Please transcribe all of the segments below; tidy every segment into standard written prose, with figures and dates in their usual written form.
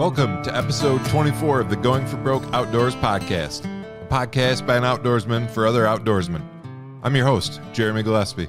Welcome to episode 24 of the Going for Broke Outdoors podcast, a podcast by an outdoorsman for other outdoorsmen. I'm your host, Jeremy Gillespie.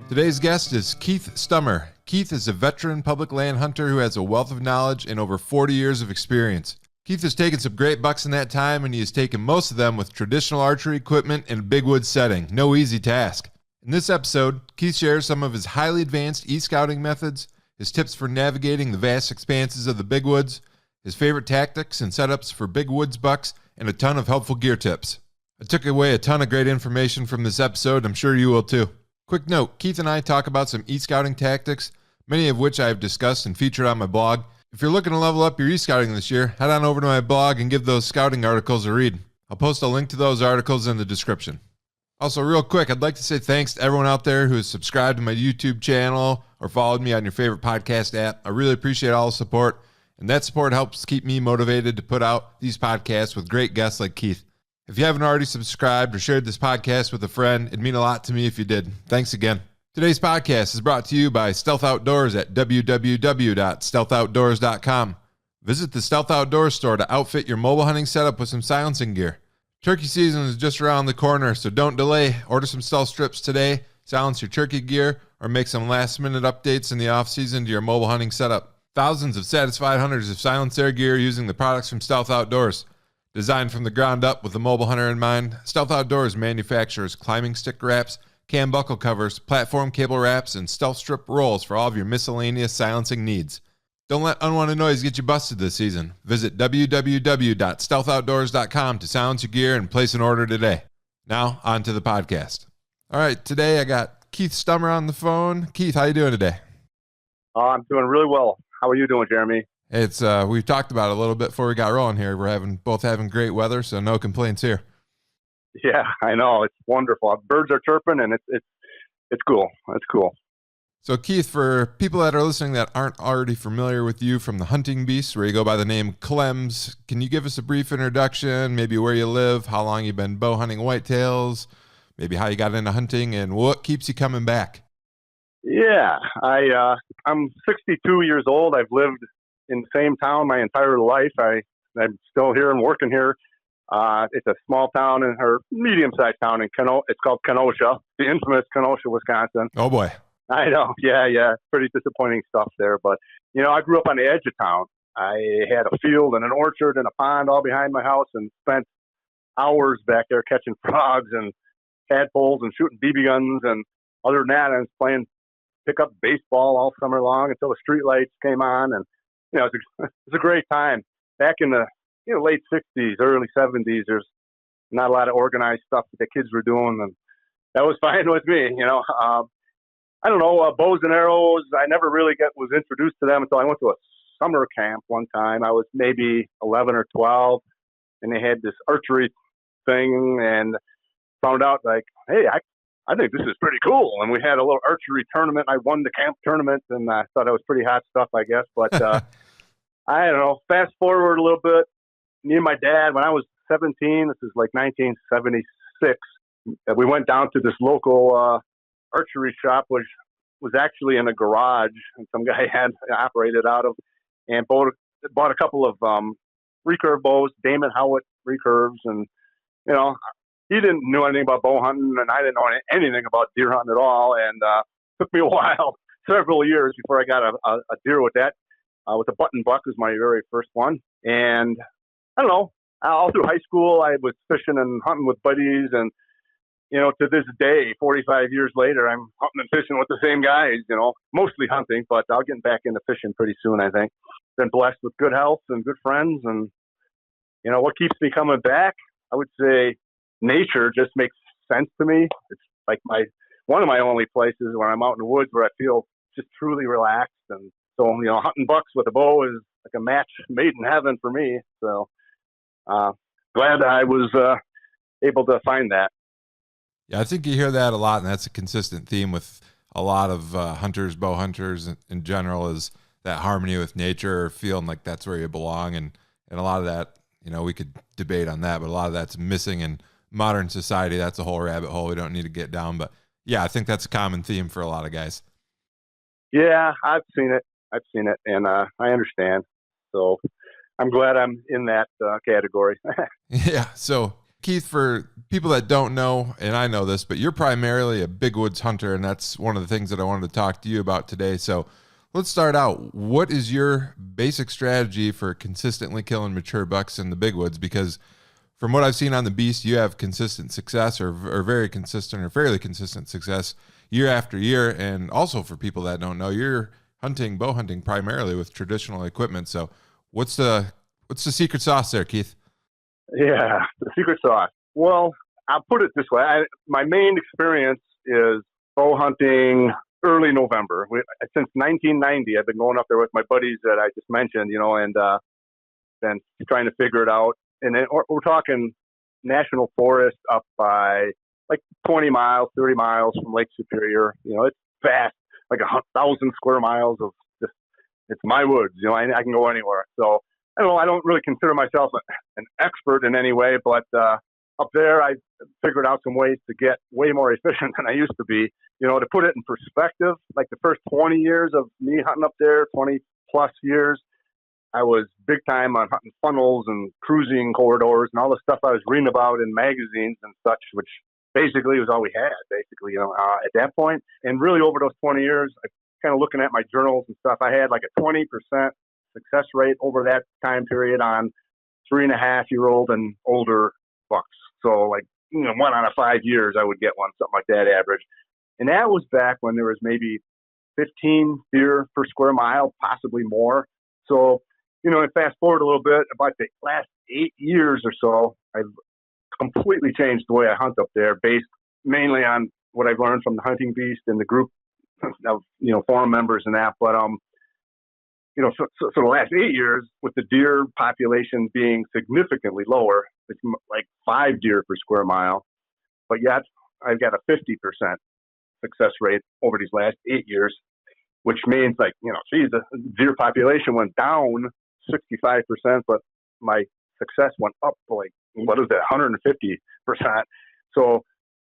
Today's guest is Keith Stummer. Keith is a veteran public land hunter who has a wealth of knowledge and over 40 years of experience. Keith has taken some great bucks in that time, and he has taken most of them with traditional archery equipment in a big wood setting. No easy task. In this episode, Keith shares some of his highly advanced e-scouting methods, his tips for navigating the vast expanses of the big woods, his favorite tactics and setups for big woods bucks, and a ton of helpful gear tips. I took away a ton of great information from this episode. I'm sure you will too. Quick note, Keith and I talk about some e-scouting tactics, many of which I have discussed and featured on my blog. If you're looking to level up your e-scouting this year, head on over to my blog and give those scouting articles a read. I'll post a link to those articles in the description. Also, real quick, I'd like to say thanks to everyone out there who has subscribed to my YouTube channel or followed me on your favorite podcast app. I really appreciate all the support, and that support helps keep me motivated to put out these podcasts with great guests like Keith. If you haven't already subscribed or shared this podcast with a friend, it'd mean a lot to me if you did. Thanks again. Today's podcast is brought to you by Stealth Outdoors at www.stealthoutdoors.com. Visit the Stealth Outdoors store to outfit your mobile hunting setup with some silencing gear. Turkey season is just around the corner, so don't delay. Order some stealth strips today, silence your turkey gear, or make some last-minute updates in the off-season to your mobile hunting setup. Thousands of satisfied hunters have silenced their gear using the products from Stealth Outdoors. Designed from the ground up with the mobile hunter in mind, Stealth Outdoors manufactures climbing stick wraps, cam buckle covers, platform cable wraps, and stealth strip rolls for all of your miscellaneous silencing needs. Don't let unwanted noise get you busted this season. Visit www.stealthoutdoors.com to silence your gear and place an order today. Now, on to the podcast. All right, today I got Keith Stummer on the phone. Keith, how you doing today? I'm doing really well. How are you doing, Jeremy? It's we've talked about it a little bit before we got rolling here. We're both having great weather, so no complaints here. Yeah, I know. It's wonderful. Birds are chirping, and it's cool. It's cool. So, Keith, for people that are listening that aren't already familiar with you from the Hunting Beast, where you go by the name Clems, can you give us a brief introduction, maybe where you live, how long you've been bow hunting whitetails, maybe how you got into hunting, and what keeps you coming back? Yeah, I'm 62 years old. I've lived in the same town my entire life. I'm still here and working here. It's a small town or medium-sized town in It's called Kenosha, the infamous Kenosha, Wisconsin. Oh boy. I know. Yeah. Pretty disappointing stuff there. But, I grew up on the edge of town. I had a field and an orchard and a pond all behind my house and spent hours back there catching frogs and tadpoles and shooting BB guns. And other than that, I was playing pickup baseball all summer long until the street lights came on. And, it was a great time. Back in the late 60s, early 70s, there's not a lot of organized stuff that the kids were doing. And that was fine with me, I don't know, bows and arrows. I never really was introduced to them until I went to a summer camp one time. I was maybe 11 or 12, and they had this archery thing, and found out like, hey, I think this is pretty cool. And we had a little archery tournament. I won the camp tournament, and I thought it was pretty hot stuff, I guess. But I don't know. Fast forward a little bit. Me and my dad, when I was 17, this is like 1976, we went down to this local archery shop, which was actually in a garage, and some guy had operated out of, and bought a couple of recurve bows, Damon Howitt recurves, and he didn't know anything about bow hunting, and I didn't know anything about deer hunting at all, and took me a while, several years before I got a deer with that. With a button buck was my very first one, and I don't know. All through high school, I was fishing and hunting with buddies, and to this day, 45 years later, I'm hunting and fishing with the same guys, mostly hunting, but I'll get back into fishing pretty soon, I think. Been blessed with good health and good friends, and, what keeps me coming back, I would say nature just makes sense to me. It's like one of my only places where I'm out in the woods where I feel just truly relaxed, and so, hunting bucks with a bow is like a match made in heaven for me, so glad I was able to find that. Yeah, I think you hear that a lot, and that's a consistent theme with a lot of hunters, bow hunters in general, is that harmony with nature, or feeling like that's where you belong. And a lot of that, we could debate on that, but a lot of that's missing in modern society. That's a whole rabbit hole we don't need to get down. But yeah, I think that's a common theme for a lot of guys. Yeah, I've seen it, and I understand. So I'm glad I'm in that category. Yeah. So, Keith, for people that don't know, and I know this, but you're primarily a big woods hunter, and that's one of the things that I wanted to talk to you about today. So let's start out. What is your basic strategy for consistently killing mature bucks in the big woods? Because from what I've seen on the beast, you have consistent success or very consistent or fairly consistent success year after year. And also for people that don't know, you're bow hunting primarily with traditional equipment. So what's the secret sauce there, Keith? Yeah, the secret sauce. Well, I'll put it this way. My main experience is bow hunting early November. Since 1990, I've been going up there with my buddies that I just mentioned, and then trying to figure it out. And then we're talking national forest up by like 20 miles, 30 miles from Lake Superior. It's vast, like 1,000 square miles of just, it's my woods. I can go anywhere. So I don't really consider myself an expert in any way, but up there I figured out some ways to get way more efficient than I used to be. To put it in perspective, like the first 20 years of me hunting up there, 20 plus years, I was big time on hunting funnels and cruising corridors and all the stuff I was reading about in magazines and such, which basically was all we had, at that point. And really over those 20 years, I kind of looking at my journals and stuff, I had like a 20% success rate over that time period on 3.5-year-old and older bucks. So like, 1 out of 5 years, I would get one, something like that average. And that was back when there was maybe 15 deer per square mile, possibly more. So, and fast forward a little bit, about the last 8 years or so, I've completely changed the way I hunt up there based mainly on what I've learned from the Hunting Beast and the group of, forum members and that. But, so the last 8 years with the deer population being significantly lower, it's like 5 deer per square mile, but yet I've got a 50% success rate over these last 8 years, which means like, the deer population went down 65%, but my success went up like, 150%. So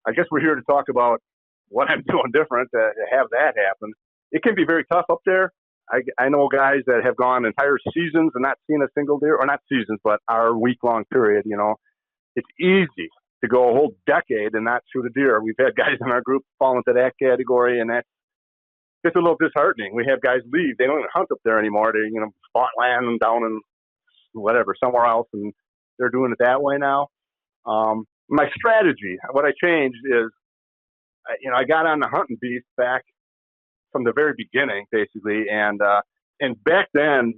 I guess we're here to talk about what I'm doing different to have that happen. It can be very tough up there. I know guys that have gone entire seasons and not seen a single deer, or not seasons, but our week-long period, It's easy to go a whole decade and not shoot a deer. We've had guys in our group fall into that category, and it's a little disheartening. We have guys leave. They don't even hunt up there anymore. They, bought land and down in whatever, somewhere else, and they're doing it that way now. My strategy, what I changed is, I got on the hunting beast back from the very beginning, basically. And back then,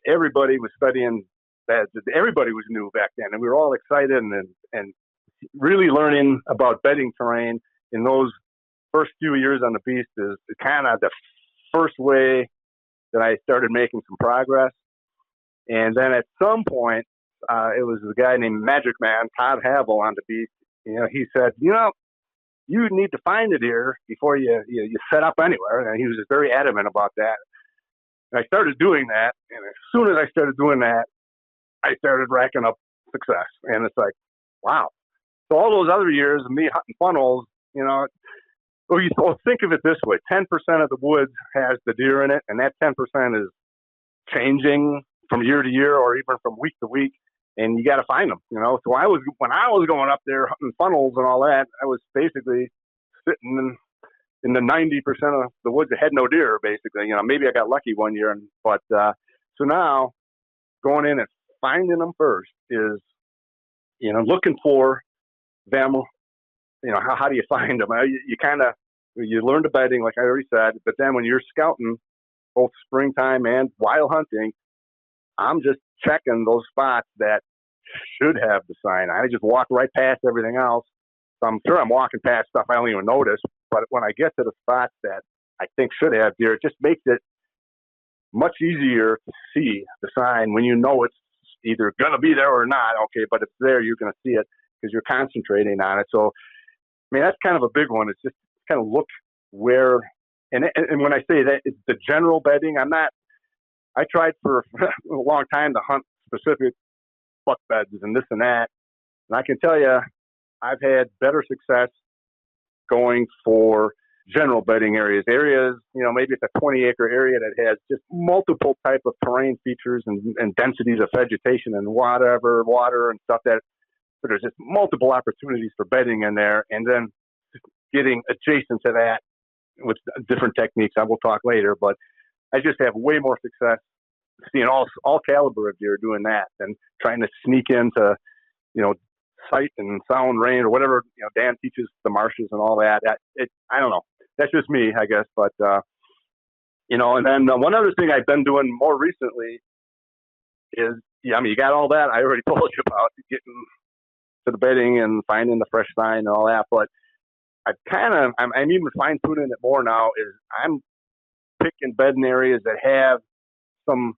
everybody was studying that. Everybody was new back then, and we were all excited and really learning about bedding terrain in those first few years on the beast is kind of the first way that I started making some progress. And then at some point, it was a guy named Magic Man, Todd Havel on the beast. He said, you need to find a deer before you set up anywhere. And he was just very adamant about that. And I started doing that. And as soon as I started doing that, I started racking up success. And it's like, wow. So all those other years of me hunting funnels, well, think of it this way. 10% of the woods has the deer in it. And that 10% is changing from year to year or even from week to week. And you got to find them, So when I was going up there hunting funnels and all that, I was basically sitting in the 90% of the woods that had no deer, basically. Maybe I got lucky one year, but so now going in and finding them first is, looking for them. How do you find them? You learn the bedding, like I already said, but then when you're scouting both springtime and wild hunting, I'm just checking those spots that should have the sign. I just walk right past everything else. So I'm sure I'm walking past stuff I don't even notice. But when I get to the spots that I think should have deer, it just makes it much easier to see the sign when it's either going to be there or not. Okay, but if it's there, you're going to see it because you're concentrating on it. So, that's kind of a big one. It's just kind of look where, and when I say that, it's the general bedding. I tried for a long time to hunt specific buck beds and this and that. And I can tell you, I've had better success going for general bedding areas, maybe it's a 20-acre area that has just multiple type of terrain features and densities of vegetation and water and stuff so there's just multiple opportunities for bedding in there. And then getting adjacent to that with different techniques. I will talk later, but I just have way more success seeing all caliber of deer doing that than trying to sneak into, sight and sound range or whatever, Dan teaches the marshes and all that. I don't know. That's just me, I guess. But, and then one other thing I've been doing more recently is, you got all that I already told you about, getting to the bedding and finding the fresh sign and all that. But I'm even fine tuning it more now. Is I'm picking bedding areas that have some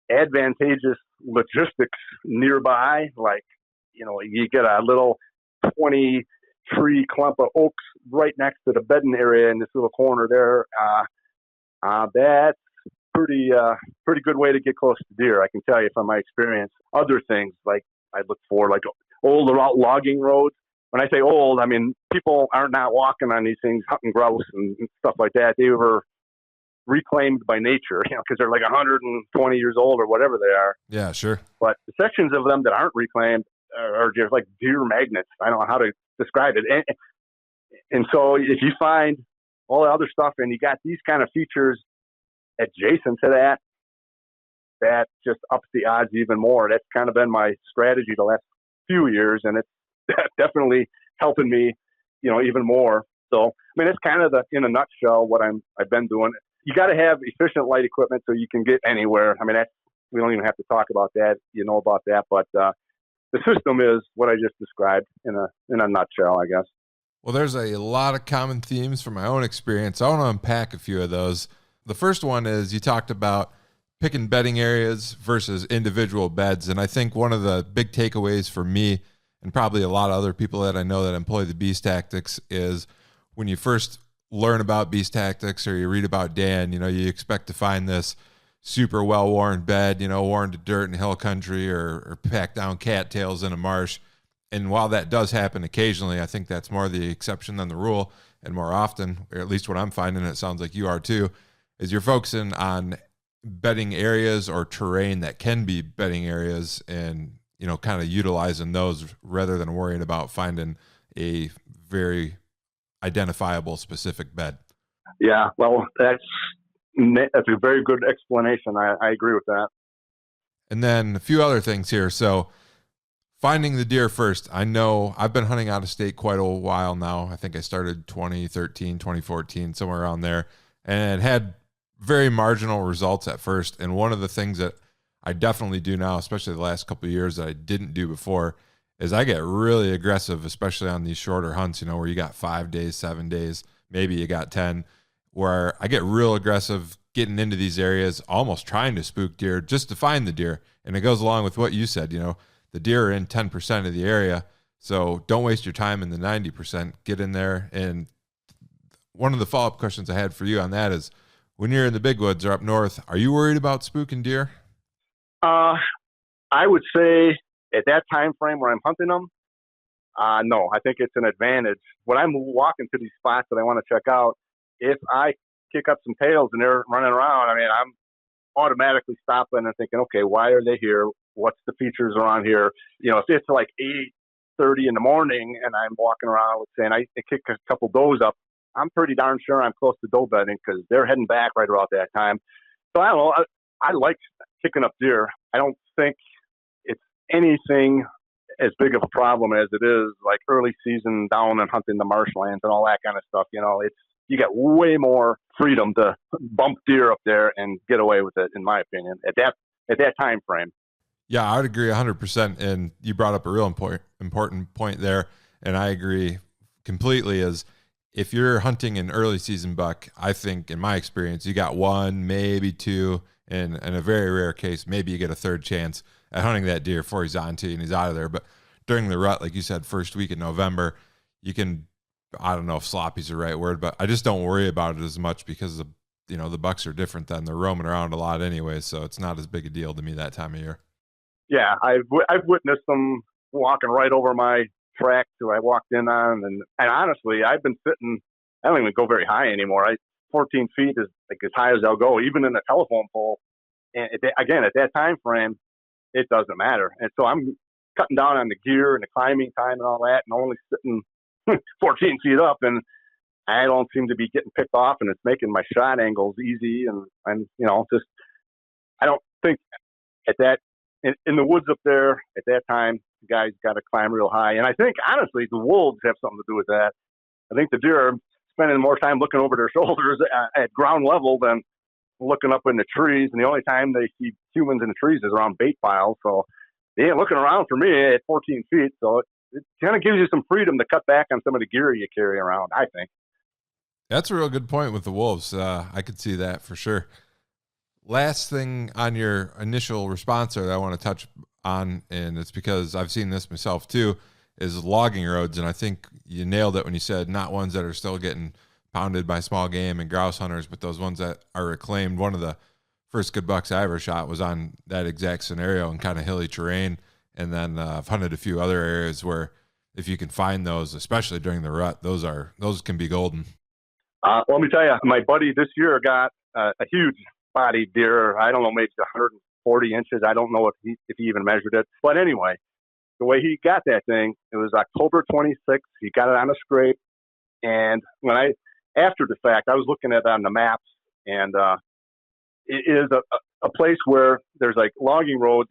advantageous logistics nearby, like you get a little 20 tree clump of oaks right next to the bedding area in this little corner there. That's pretty good way to get close to deer, I can tell you from my experience. Other things like I look for, like old logging roads. When I say old, I mean people are not walking on these things hunting grouse and stuff like that. They were reclaimed by nature, because they're like 120 years old or whatever they are. Yeah, sure. But the sections of them that aren't reclaimed are just like deer magnets. I don't know how to describe it. And so if you find all the other stuff and you got these kind of features adjacent to that, that just ups the odds even more. That's kind of been my strategy the last few years, and it's definitely helping me, even more. So, it's kind of in a nutshell what I've been doing. You got to have efficient light equipment so you can get anywhere. We don't even have to talk about that. You know about that, but the system is what I just described in a nutshell, I guess. Well, there's a lot of common themes from my own experience. I want to unpack a few of those. The first one is you talked about picking bedding areas versus individual beds. And I think one of the big takeaways for me and probably a lot of other people that I know that employ the beast tactics is when you first learn about beast tactics or you read about Dan, you expect to find this super well-worn bed, worn to dirt in hill country or packed down cattails in a marsh. And while that does happen occasionally, I think that's more the exception than the rule. And more often, or at least what I'm finding, it sounds like you are too, is you're focusing on bedding areas or terrain that can be bedding areas and, kind of utilizing those rather than worrying about finding a very identifiable specific bed. Yeah, well, that's a very good explanation. I agree with that. And then a few other things here. So finding the deer first. I know I've been hunting out of state quite a while now. I think I started 2013, 2014, somewhere around there, and had very marginal results at first. And one of the things that I definitely do now, especially the last couple of years that I didn't do before, is I get really aggressive, especially on these shorter hunts, where you got 5 days, 7 days, maybe you got 10, where I get real aggressive getting into these areas, almost trying to spook deer just to find the deer. And it goes along with what you said, the deer are in 10% of the area. So don't waste your time in the 90%, get in there. And one of the follow-up questions I had for you on that is, when you're in the big woods or up north, are you worried about spooking deer? I would say at that time frame where I'm hunting them, no, I think it's an advantage. When I'm walking to these spots that I want to check out, if I kick up some tails and they're running around, I'm automatically stopping and thinking, okay, why are they here? What's the features around here? If it's like 8:30 in the morning and I'm walking around saying I kick a couple does up, I'm pretty darn sure I'm close to doe bedding because they're heading back right around that time. So I don't know. I like kicking up deer. I don't think it's anything as big of a problem as it is like early season down and hunting the marshlands and all that kind of stuff. You got way more freedom to bump deer up there and get away with it, in my opinion, at that time frame. Yeah, I would agree 100%. And you brought up a real important point there, and I agree completely. Is if you're hunting an early season buck, I think in my experience, you got one, maybe two, and in a very rare case, maybe you get a third chance at hunting that deer before he's on to you and he's out of there. But during the rut, like you said, first week in November, you can, I don't know if sloppy's the right word, but I just don't worry about it as much because the bucks are different then. They're roaming around a lot anyway, so it's not as big a deal to me that time of year. Yeah, I've witnessed them walking right over my track that I walked in on, and honestly, I've been sitting I don't even go very high anymore. 14 feet is like as high as I'll go, even in a telephone pole. And again, at that time frame, it doesn't matter. And so I'm cutting down on the gear and the climbing time and all that, and only sitting 14 feet up, and I don't seem to be getting picked off, and it's making my shot angles easy. And just I don't think at that in the woods up there at that time, the guys got to climb real high. And I think honestly, the wolves have something to do with that. I think the deer are spending more time looking over their shoulders at ground level than looking up in the trees. And the only time they see humans in the trees is around bait piles. So they ain't looking around for me at 14 feet. So it kind of gives you some freedom to cut back on some of the gear you carry around, I think. That's a real good point with the wolves. I could see that for sure. Last thing on your initial response that I want to touch on, and it's because I've seen this myself too, is logging roads. And I think you nailed it when you said not ones that are still getting pounded by small game and grouse hunters, but those ones that are reclaimed. One of the first good bucks I ever shot was on that exact scenario in kind of hilly terrain. And then I've hunted a few other areas where if you can find those, especially during the rut, those can be golden. Let me tell you, my buddy this year got a huge body deer. I don't know, maybe 140 inches. I don't know if he even measured it. But anyway, the way he got that thing, it was October 26th. He got it on a scrape. And after the fact, I was looking at it on the maps, and it is a place where there's like logging roads.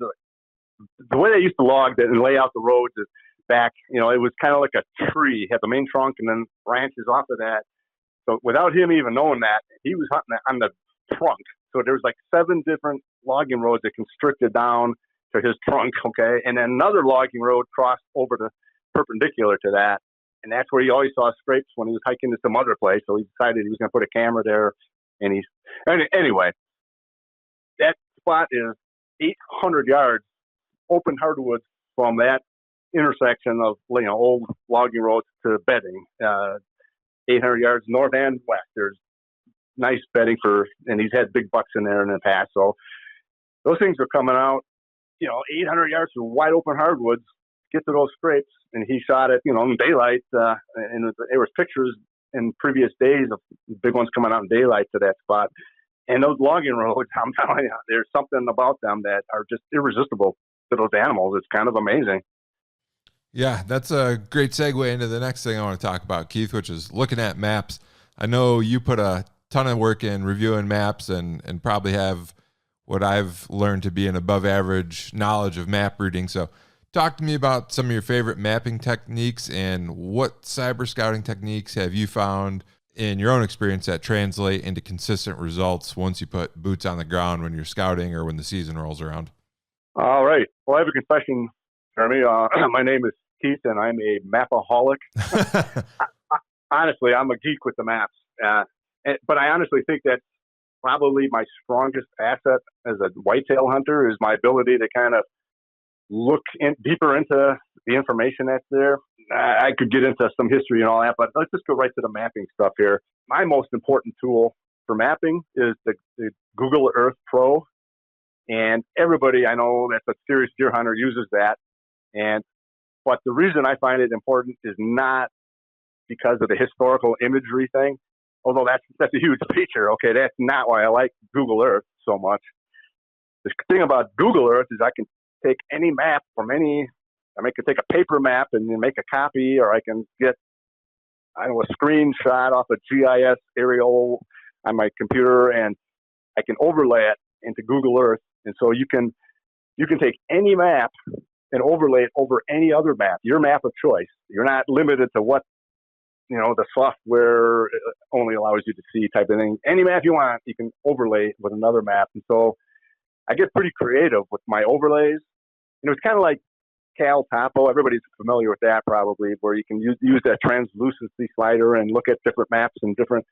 The way they used to log and lay out the roads is back, it was kind of like a tree. It had the main trunk and then branches off of that. So without him even knowing that, he was hunting on the trunk. So there was like 7 different logging roads that constricted down to his trunk, okay? And then another logging road crossed over the perpendicular to that. And that's where he always saw scrapes when he was hiking to some other place. So he decided he was going to put a camera there. And anyway, that spot is 800 yards open hardwoods from that intersection of old logging roads to bedding. 800 yards north and west. There's nice bedding and he's had big bucks in there in the past. So those things are coming out, 800 yards from wide open hardwoods, get to those scrapes. And he shot it, in daylight. And there was pictures in previous days of big ones coming out in daylight to that spot. And those logging roads, I'm telling you, there's something about them that are just irresistible to those animals. It's kind of amazing. Yeah, that's a great segue into the next thing I want to talk about, Keith, which is looking at maps. I know you put a ton of work in reviewing maps and probably have what I've learned to be an above average knowledge of map reading. So talk to me about some of your favorite mapping techniques and what cyber scouting techniques have you found in your own experience that translate into consistent results once you put boots on the ground when you're scouting or when the season rolls around. All right. Well, I have a confession, Jeremy. My name is Keith, and I'm a mapaholic. Honestly, I'm a geek with the maps. But I honestly think that's probably my strongest asset as a whitetail hunter is my ability to kind of look deeper into the information that's there. I could get into some history and all that, but let's just go right to the mapping stuff here. My most important tool for mapping is the Google Earth Pro. And everybody I know that's a serious deer hunter uses that. But the reason I find it important is not because of the historical imagery thing, although that's a huge feature. Okay, that's not why I like Google Earth so much. The thing about Google Earth is I can take any map from I can take a paper map and then make a copy, or I can get, a screenshot off a GIS aerial on my computer, and I can overlay it into Google Earth. And so you can take any map and overlay it over any other map, your map of choice. You're not limited to what, the software only allows you to see type of thing. Any map you want, you can overlay with another map. And so I get pretty creative with my overlays. It's kind of like Cal Topo. Everybody's familiar with that probably, where you can use that translucency slider and look at different maps and different.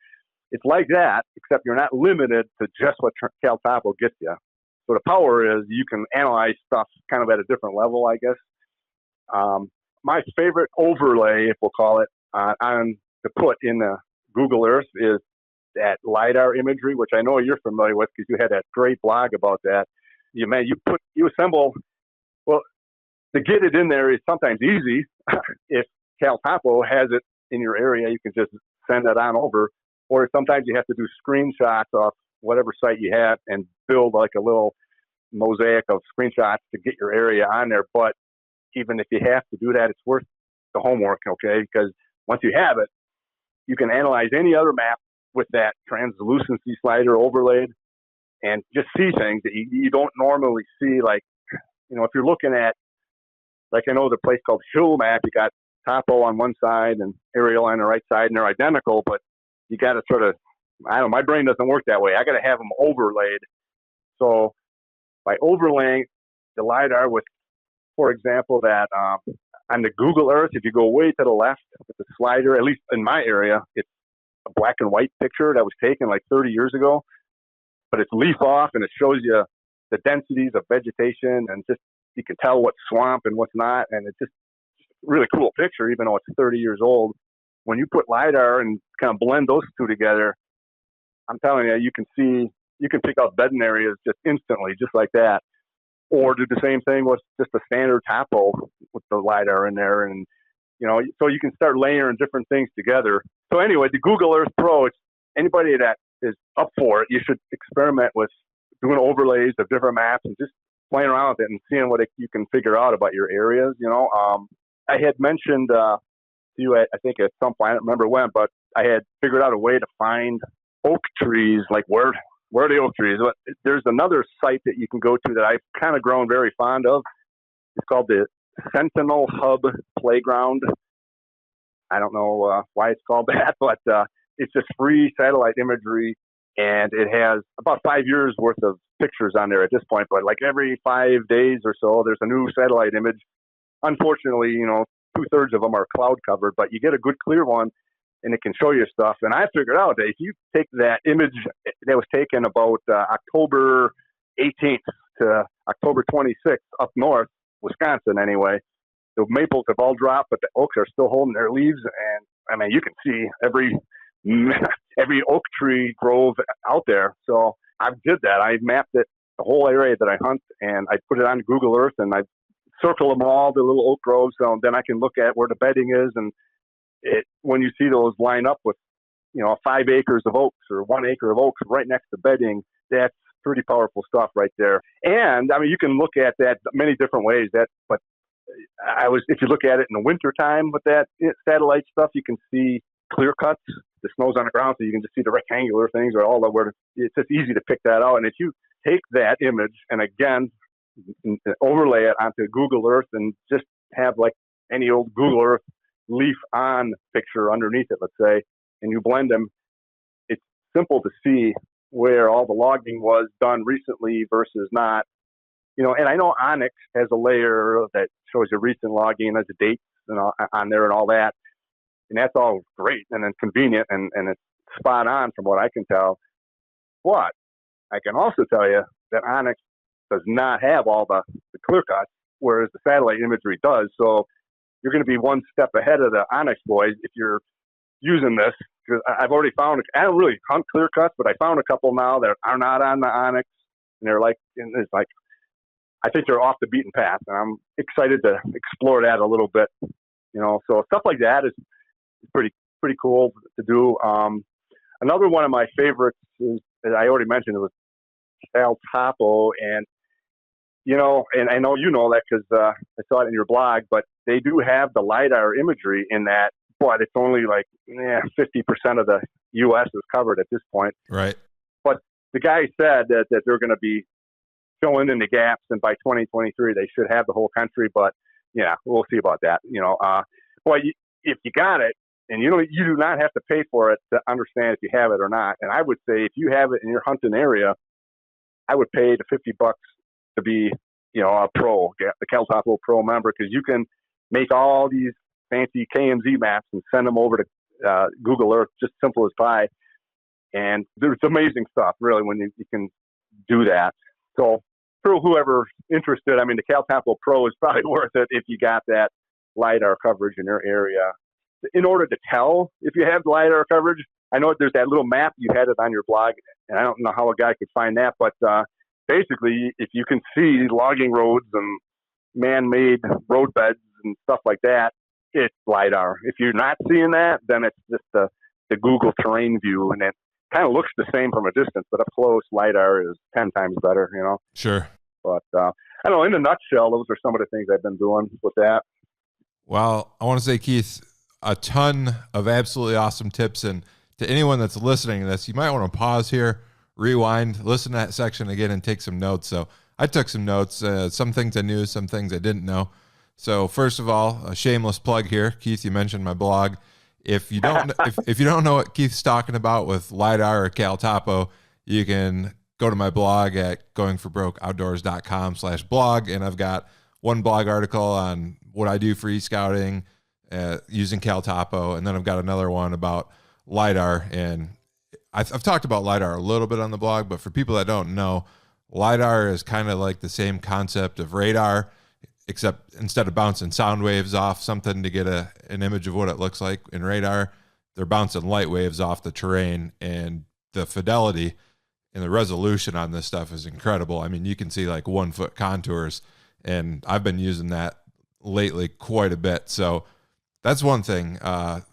It's like that, except you're not limited to just what Cal Topo gets you. So the power is you can analyze stuff kind of at a different level, I guess. My favorite overlay, if we'll call it, on to put in the Google Earth is that LiDAR imagery, which I know you're familiar with because you had that great blog about that. You assemble. Well, to get it in there is sometimes easy. If Cal Topo has it in your area, you can just send that on over. Or sometimes you have to do screenshots off whatever site you have and build like a little mosaic of screenshots to get your area on there. But even if you have to do that, it's worth the homework, okay? Because once you have it, you can analyze any other map with that translucency slider overlaid and just see things that you don't normally see. Like, if you're looking at, like, I know the place called Hill Map, you got topo on one side and aerial on the right side, and they're identical, but you got to sort of, I don't know, my brain doesn't work that way. I got to have them overlaid. So by overlaying the LiDAR with, for example, that on the Google Earth, if you go way to the left with the slider, at least in my area, it's a black and white picture that was taken like 30 years ago, but it's leaf off and it shows you the densities of vegetation and just you can tell what's swamp and what's not. And it's just a really cool picture, even though it's 30 years old. When you put LiDAR and kind of blend those two together, I'm telling you, you can pick out bedding areas just instantly, just like that. Or do the same thing with just a standard topo with the LiDAR in there. And, so you can start layering different things together. So anyway, the Google Earth Pro, it's anybody that is up for it, you should experiment with doing overlays of different maps and just playing around with it and seeing what you can figure out about your areas. I had mentioned to you, I think at some point, I don't remember when, but I had figured out a way to find oak trees, like where are the oak trees? There's another site that you can go to that I've kind of grown very fond of. It's called the Sentinel Hub Playground. I don't know why it's called that, but it's just free satellite imagery, and it has about 5 years worth of pictures on there at this point. But like every 5 days or so, there's a new satellite image. Unfortunately, 2/3 of them are cloud covered, but you get a good clear one, and it can show you stuff. And I figured out that if you take that image that was taken about October 18th to October 26th up north, Wisconsin anyway, the maples have all dropped, but the oaks are still holding their leaves. And I mean, you can see every oak tree grove out there. So I did that. I mapped it, the whole area that I hunt, and I put it on Google Earth, and I circle them all, the little oak groves. So then I can look at where the bedding is. And when you see those line up with, 5 acres of oaks or 1 acre of oaks right next to bedding, that's pretty powerful stuff right there. And I mean, you can look at that many different ways. But if you look at it in the wintertime with that satellite stuff, you can see clear cuts. The snow's on the ground, so you can just see the rectangular things or all the where it's just easy to pick that out. And if you take that image and again overlay it onto Google Earth and just have like any old Google Earth leaf on picture underneath it, let's say, and you blend them, it's simple to see where all the logging was done recently versus not. And I know Onyx has a layer that shows you recent logging, has a date on there and all that. And that's all great and then convenient and it's spot on from what I can tell. But I can also tell you that Onyx does not have all the clear cuts, whereas the satellite imagery does. So you're going to be one step ahead of the Onyx boys if you're using this. Because I've already found, I don't really hunt clear cuts, but I found a couple now that are not on the Onyx. And it's like, I think they're off the beaten path. And I'm excited to explore that a little bit. So stuff like that is pretty cool to do. Another one of my favorites is, as I already mentioned, it was Cal Topo, and and I know that because I saw it in your blog, but they do have the LiDAR imagery in that, but it's only like 50% of the U.S. is covered at this point. Right. But the guy said that they're going to be filling in the gaps, and by 2023 they should have the whole country. But yeah, we'll see about that. Well, if you got it, and you do not have to pay for it to understand if you have it or not. And I would say if you have it in your hunting area, I would pay the $50 to be, a pro, the Cal Topo Pro member, because you can make all these fancy KMZ maps and send them over to Google Earth, just simple as pie. And there's amazing stuff, really, when you can do that. So for whoever's interested, I mean, the Cal Topo Pro is probably worth it if you got that LiDAR coverage in your area. In order to tell if you have LiDAR coverage, I know there's that little map, you had it on your blog, and I don't know how a guy could find that, but basically, if you can see logging roads and man-made road beds and stuff like that, it's LiDAR. If you're not seeing that, then it's just the Google terrain view, and it kind of looks the same from a distance, but up close, LiDAR is 10 times better, Sure. But I don't know, in a nutshell, those are some of the things I've been doing with that. Well, I want to say, Keith, a ton of absolutely awesome tips. And to anyone that's listening to this, you might want to pause here, rewind, listen to that section again, and take some notes. So I took some notes, some things I knew, some things I didn't know. So first of all, a shameless plug here. Keith, you mentioned my blog. If you don't if you don't know what Keith's talking about with LiDAR or Cal Topo, you can go to my blog at goingforbrokeoutdoors.com/blog, and I've got one blog article on what I do for e-scouting using Cal Topo, and then I've got another one about LiDAR. And I've talked about LiDAR a little bit on the blog, but for people that don't know, LiDAR is kind of like the same concept of radar, except instead of bouncing sound waves off something to get an image of what it looks like in radar, they're bouncing light waves off the terrain, and the fidelity and the resolution on this stuff is incredible. I mean, you can see like 1 foot contours, and I've been using that lately quite a bit. So that's one thing.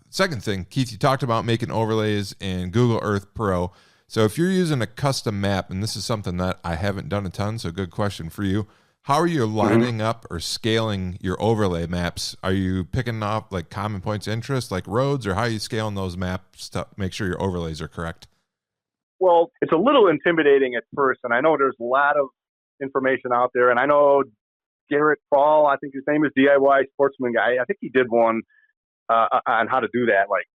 Second thing, Keith, you talked about making overlays in Google Earth Pro. So if you're using a custom map, and this is something that I haven't done a ton, so good question for you. How are you lining up or scaling your overlay maps? Are you picking up like common points of interest, like roads, or how are you scaling those maps to make sure your overlays are correct? Well, it's a little intimidating at first, and I know there's a lot of information out there, and I know Garrett Fall, I think his name is DIY Sportsman Guy. I think he did one on how to do that like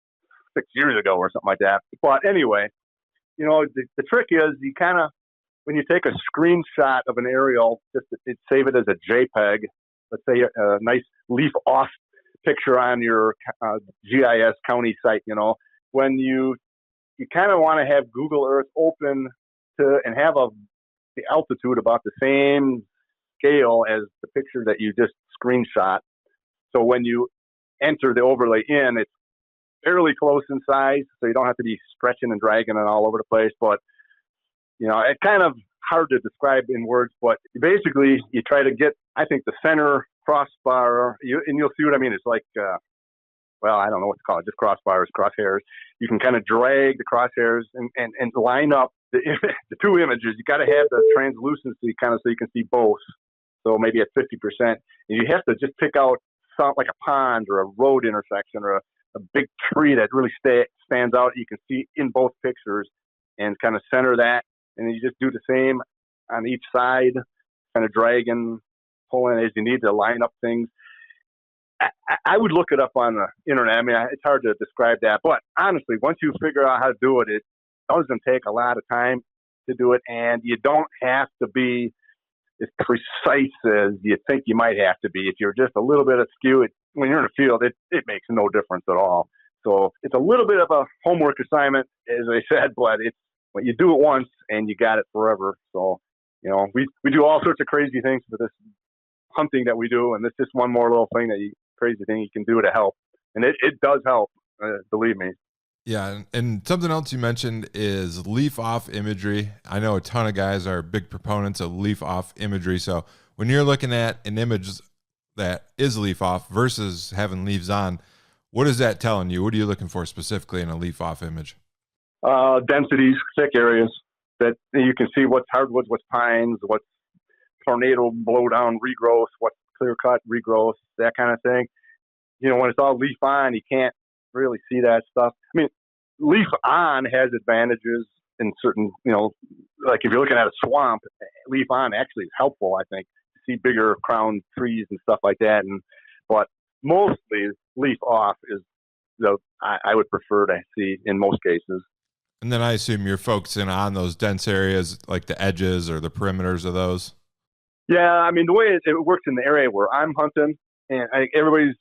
6 years ago or something like that. But anyway, the trick is you kind of, when you take a screenshot of an aerial, just save it as a JPEG. Let's say a nice leaf off picture on your GIS county site. When you kind of want to have Google Earth open and have the altitude about the same scale as the picture that you just screenshot. So when you enter the overlay in, it's fairly close in size, so you don't have to be stretching and dragging it all over the place. But it's kind of hard to describe in words, but basically you try to get, I think, the center crossbar, and you'll see what I mean. It's like, I don't know what to call it, just crossbars, crosshairs. You can kind of drag the crosshairs and line up the two images. You got to have the translucency kind of so you can see both. So maybe at 50%, and you have to just pick out something like a pond or a road intersection or a big tree that really stands out. You can see in both pictures and kind of center that. And then you just do the same on each side, kind of dragging, pulling as you need to line up things. I would look it up on the internet. I mean, it's hard to describe that. But honestly, once you figure out how to do it, it doesn't take a lot of time to do it. And you don't have to be as precise as you think you might have to be. If you're just a little bit askew, when you're in the field, it makes no difference at all. So it's a little bit of a homework assignment, as I said, but when you do it once and you got it forever. So, we do all sorts of crazy things for this hunting that we do, and it's just one more little thing crazy thing you can do to help. And it does help, believe me. Yeah, and something else you mentioned is leaf off imagery. I know a ton of guys are big proponents of leaf off imagery. So when you're looking at an image that is leaf off versus having leaves on, what is that telling you? What are you looking for specifically in a leaf off image? Densities, thick areas that you can see what's hardwoods, what's pines, what's tornado blow down regrowth, what's clear cut regrowth, that kind of thing. When it's all leaf on, you can't really see that stuff. I mean, leaf on has advantages in certain, like if you're looking at a swamp, leaf on actually is helpful, I think, to see bigger crown trees and stuff like that. But mostly leaf off is I would prefer to see in most cases. And then I assume you're focusing on those dense areas, like the edges or the perimeters of those. Yeah, I mean, the way it works in the area where I'm hunting, and I think everybody's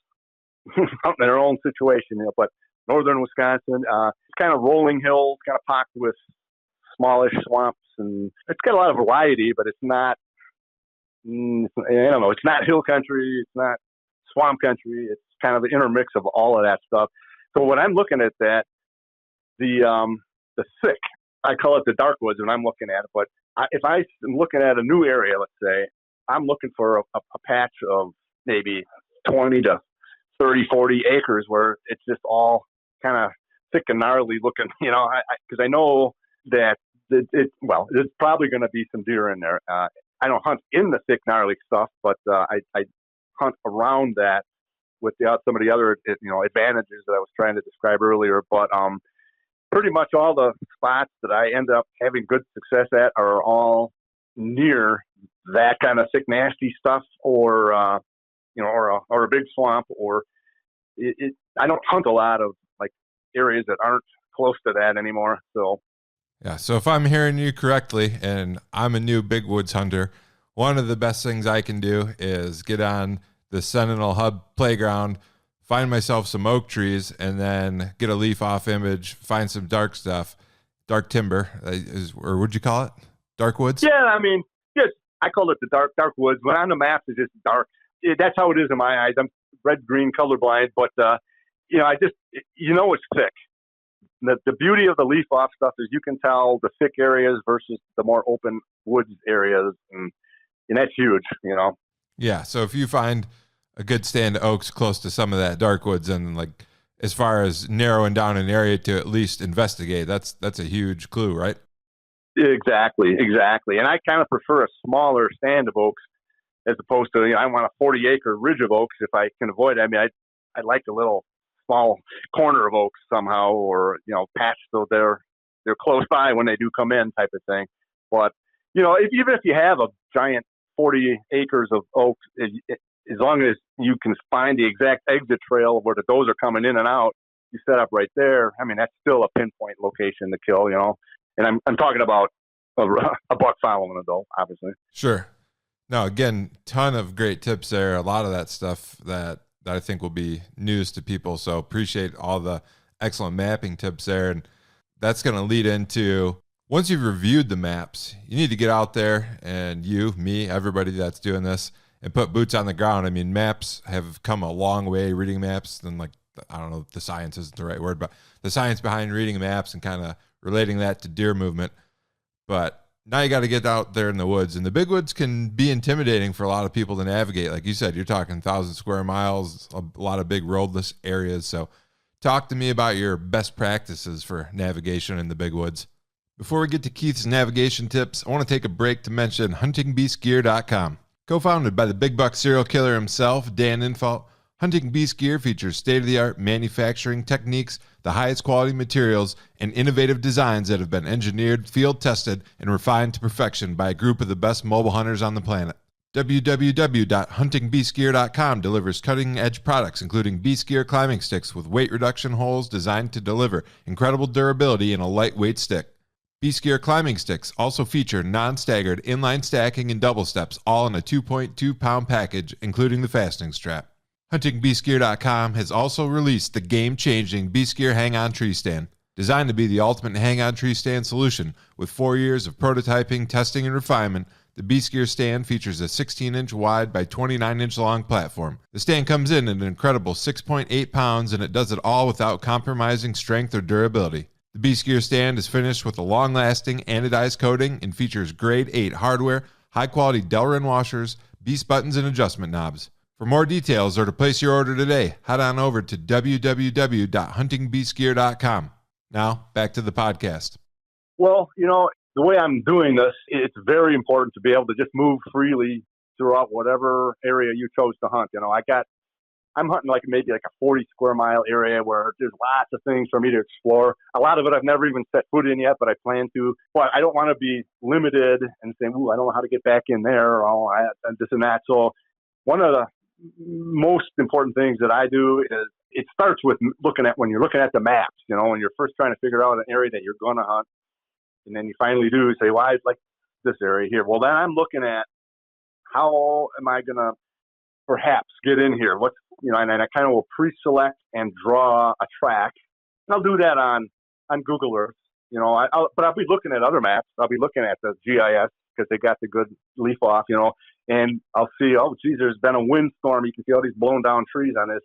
hunting in their own situation, but northern Wisconsin, it's kind of rolling hills, kind of pocked with smallish swamps, and it's got a lot of variety, but it's not, I don't know, it's not hill country, it's not swamp country, it's kind of the intermix of all of that stuff. So when I'm looking at that, the thick, I call it the dark woods when I'm looking at it, but if I'm looking at a new area, let's say, I'm looking for a patch of maybe 20 to 30, 40 acres where it's just all kind of thick and gnarly looking, because I know that it's probably going to be some deer in there. I don't hunt in the thick, gnarly stuff, but I hunt around that with some of the other, advantages that I was trying to describe earlier. But pretty much all the spots that I end up having good success at are all near that kind of thick, nasty stuff, or a big swamp, or I don't hunt a lot of like areas that aren't close to that anymore. So. Yeah. So if I'm hearing you correctly, and I'm a new big woods hunter, one of the best things I can do is get on the Sentinel Hub playground, find myself some oak trees, and then get a leaf off image, find some dark stuff, dark timber, or would you call it dark woods? Yeah. I mean, yes, I call it the dark woods. When on the map, it's just dark. That's how it is in my eyes. I'm red-green colorblind, but it's thick. The beauty of the leaf off stuff is you can tell the thick areas versus the more open woods areas, and that's huge, Yeah. So if you find a good stand of oaks close to some of that dark woods, and like as far as narrowing down an area to at least investigate, that's a huge clue, right? Exactly. And I kind of prefer a smaller stand of oaks as opposed to, I want a 40-acre ridge of oaks if I can avoid it. I mean, I like a little small corner of oaks somehow, or patch so they're close by when they do come in, type of thing. But even if you have a giant 40 acres of oaks, as long as you can find the exact exit trail where the does are coming in and out, you set up right there. I mean, that's still a pinpoint location to kill, And I'm talking about a buck following a doe, obviously. Sure. No, again, ton of great tips there. A lot of that stuff that I think will be news to people. So appreciate all the excellent mapping tips there. And that's going to lead into, once you've reviewed the maps, you need to get out there, and you, me, everybody that's doing this, and put boots on the ground. I mean, maps have come a long way, reading maps, and I don't know if the science isn't the right word, but the science behind reading maps and kind of relating that to deer movement. But now you got to get out there in the woods, and the big woods can be intimidating for a lot of people to navigate. Like you said, you're talking 1,000 square miles, a lot of big roadless areas. So talk to me about your best practices for navigation in the big woods. Before we get to Keith's navigation tips, I want to take a break to mention huntingbeastgear.com. Co-founded by the big buck serial killer himself, Dan Infalt, Hunting Beast Gear features state-of-the-art manufacturing techniques, the highest quality materials, and innovative designs that have been engineered, field-tested, and refined to perfection by a group of the best mobile hunters on the planet. www.huntingbeastgear.com delivers cutting-edge products, including Beast Gear climbing sticks with weight reduction holes designed to deliver incredible durability in a lightweight stick. Beast Gear climbing sticks also feature non-staggered inline stacking and double steps, all in a 2.2-pound package, including the fastening strap. HuntingBeastGear.com has also released the game-changing Beast Gear Hang-On Tree Stand. Designed to be the ultimate hang-on tree stand solution, with 4 years of prototyping, testing, and refinement, the Beast Gear stand features a 16-inch wide by 29-inch long platform. The stand comes in at an incredible 6.8 pounds, and it does it all without compromising strength or durability. The Beast Gear stand is finished with a long-lasting anodized coating and features grade 8 hardware, high-quality Delrin washers, Beast buttons, and adjustment knobs. For more details or to place your order today, head on over to www.huntingbeastgear.com. Now, back to the podcast. Well, the way I'm doing this, it's very important to be able to just move freely throughout whatever area you chose to hunt. I'm hunting maybe a 40 square mile area where there's lots of things for me to explore. A lot of it I've never even set foot in yet, but I plan to. But I don't want to be limited and saying, "Ooh, I don't know how to get back in there," and this and that. So one of the most important things that I do is it starts with when you're looking at the maps, when you're first trying to figure out an area that you're going to hunt. And then you finally do say, well, I'd like this area here. Well, then I'm looking at how am I going to perhaps get in here? And I kind of will pre-select and draw a track. And I'll do that on Google Earth. But I'll be looking at other maps. I'll be looking at the GIS because they got the good leaf off, and I'll see, oh, geez, there's been a windstorm. You can see all these blown down trees on this.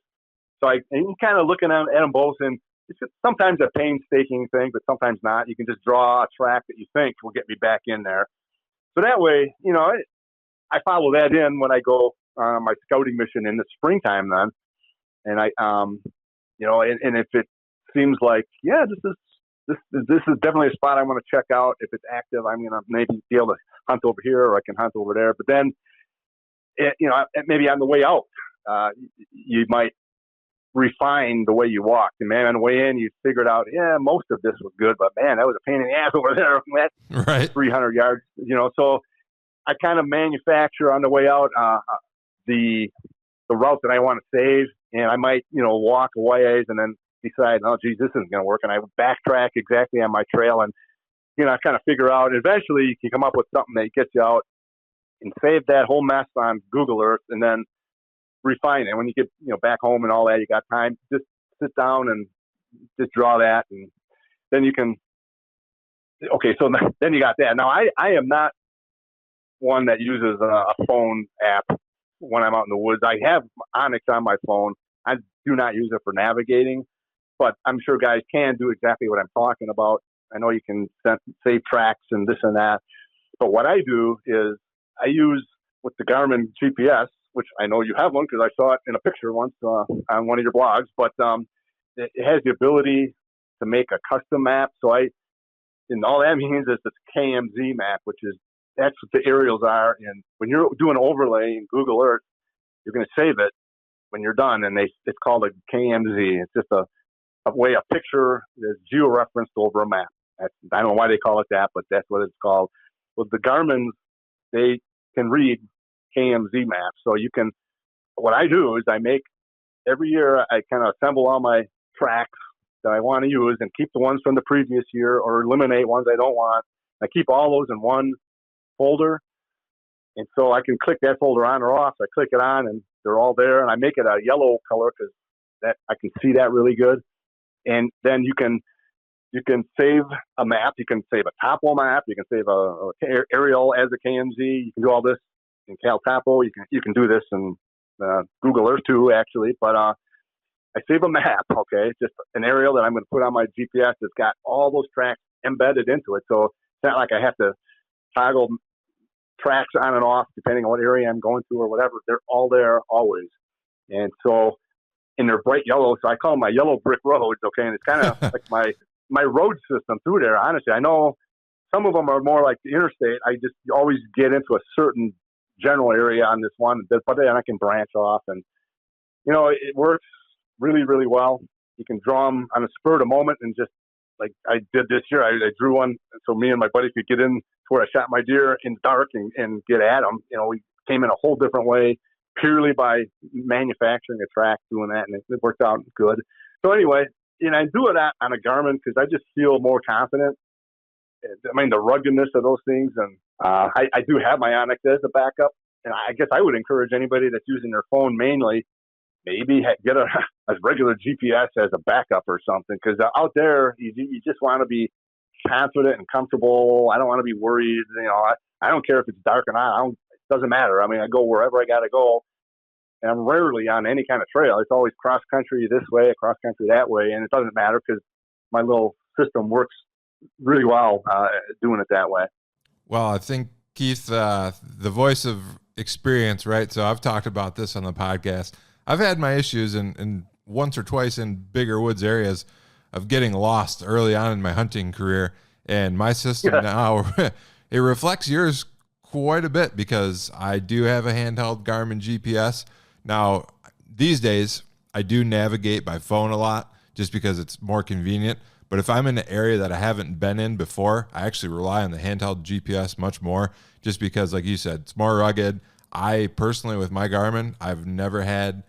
So I'm kind of looking at them both, and it's just sometimes a painstaking thing, but sometimes not. You can just draw a track that you think will get me back in there. So that way, I follow that in when I go on my scouting mission in the springtime then. And and if it seems like, yeah, this is definitely a spot I want to check out. If it's active, I'm gonna maybe be able to hunt over here, or I can hunt over there. But then, maybe on the way out, you might refine the way you walked. And man, on the way in, you figured out, yeah, most of this was good, but man, that was a pain in the ass over there. That's Right. 300 yards, So I kind of manufacture on the way out the route that I want to save, and I might, walk a ways and then decide, oh, geez, this isn't going to work, and I backtrack exactly on my trail, and I kind of figure out. Eventually, you can come up with something that gets you out and save that whole mess on Google Earth, and then refine it. When you get back home and all that, you got time, just sit down and just draw that, and then you can. Okay, so then you got that. Now I am not one that uses a phone app when I'm out in the woods. I have Onyx on my phone. I do not use it for navigating, but I'm sure guys can do exactly what I'm talking about. I know you can save tracks and this and that, but what I do is I use with the Garmin GPS, which I know you have one because I saw it in a picture once on one of your blogs, but it has the ability to make a custom map. And all that means is it's a KMZ map, that's what the aerials are. And when you're doing an overlay in Google Earth, you're going to save it when you're done, and it's called a KMZ. It's just a picture that's geo-referenced over a map. I don't know why they call it that, but that's what it's called. Well, the Garmins, they can read KMZ maps. So what I do is every year I kind of assemble all my tracks that I want to use and keep the ones from the previous year or eliminate ones I don't want. I keep all those in one folder. And so I can click that folder on or off. I click it on and they're all there, and I make it a yellow color because I can see that really good. And then you can save a map. You can save a topo map. You can save a aerial as a KMZ. You can do all this in CalTopo. You can do this in Google Earth too, actually. But I save a map. Okay, it's just an aerial that I'm going to put on my GPS. It's got all those tracks embedded into it, so it's not like I have to toggle tracks on and off depending on what area I'm going to or whatever. They're all there always, and so. And they're bright yellow, so I call them my yellow brick roads. Okay, and it's kind of like my road system through there. Honestly, I know some of them are more like the interstate. I just always get into a certain general area on this one, but then I can branch off, and it works really, really well. You can draw them on a spur of the moment, and just like I did this year, I drew one so me and my buddy could get in to where I shot my deer in the dark and get at them. We came in a whole different way, purely by manufacturing a track, doing that, and it worked out good. So anyway, I do it on a Garmin because I just feel more confident. I mean, the ruggedness of those things, and I do have my Onyx as a backup, and I guess I would encourage anybody that's using their phone mainly, maybe get a regular GPS as a backup or something, because out there, you just want to be confident and comfortable. I don't want to be worried. I don't care if it's dark or not. Doesn't matter. I mean, I go wherever I got to go, and I'm rarely on any kind of trail. It's always cross country this way, cross country that way, and it doesn't matter because my little system works really well doing it that way. Well, I think, Keith, the voice of experience, right? So I've talked about this on the podcast. I've had my issues and once or twice in bigger woods areas of getting lost early on in my hunting career, and my system now, it reflects yours quite a bit because I do have a handheld Garmin GPS. Now, these days, I do navigate by phone a lot just because it's more convenient. But if I'm in an area that I haven't been in before, I actually rely on the handheld GPS much more just because, like you said, it's more rugged. I personally, with my Garmin, I've never had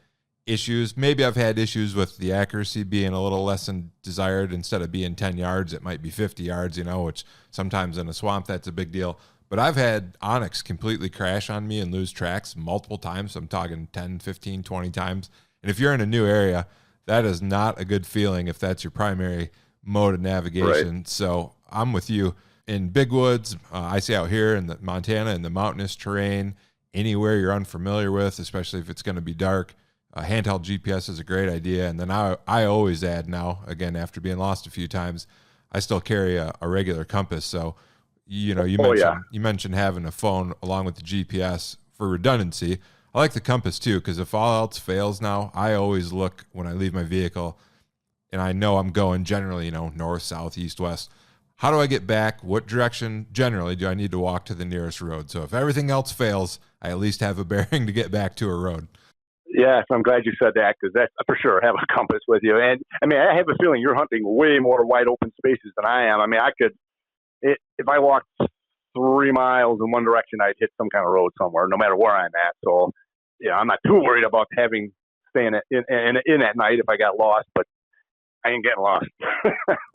issues. Maybe I've had issues with the accuracy being a little less than desired. Instead of being 10 yards, it might be 50 yards, which sometimes in a swamp, that's a big deal. But I've had Onyx completely crash on me and lose tracks multiple times. I'm talking 10, 15, 20 times. And if you're in a new area, that is not a good feeling if that's your primary mode of navigation. Right. So I'm with you. In big woods, I see out here in the Montana, in the mountainous terrain, anywhere you're unfamiliar with, especially if it's going to be dark, handheld GPS is a great idea. And then I always add now, again, after being lost a few times, I still carry a regular compass. So you mentioned having a phone along with the GPS for redundancy. I like the compass too, because if all else fails now, I always look when I leave my vehicle and I know I'm going generally, north, south, east, west. How do I get back? What direction generally do I need to walk to the nearest road? So if everything else fails, I at least have a bearing to get back to a road. Yes, I'm glad you said that, because that's for sure. Have a compass with you. And I have a feeling you're hunting way more wide open spaces than I am. I could, if I walked 3 miles in one direction, I'd hit some kind of road somewhere, no matter where I'm at. So, I'm not too worried about staying in at night if I got lost, but I ain't getting lost.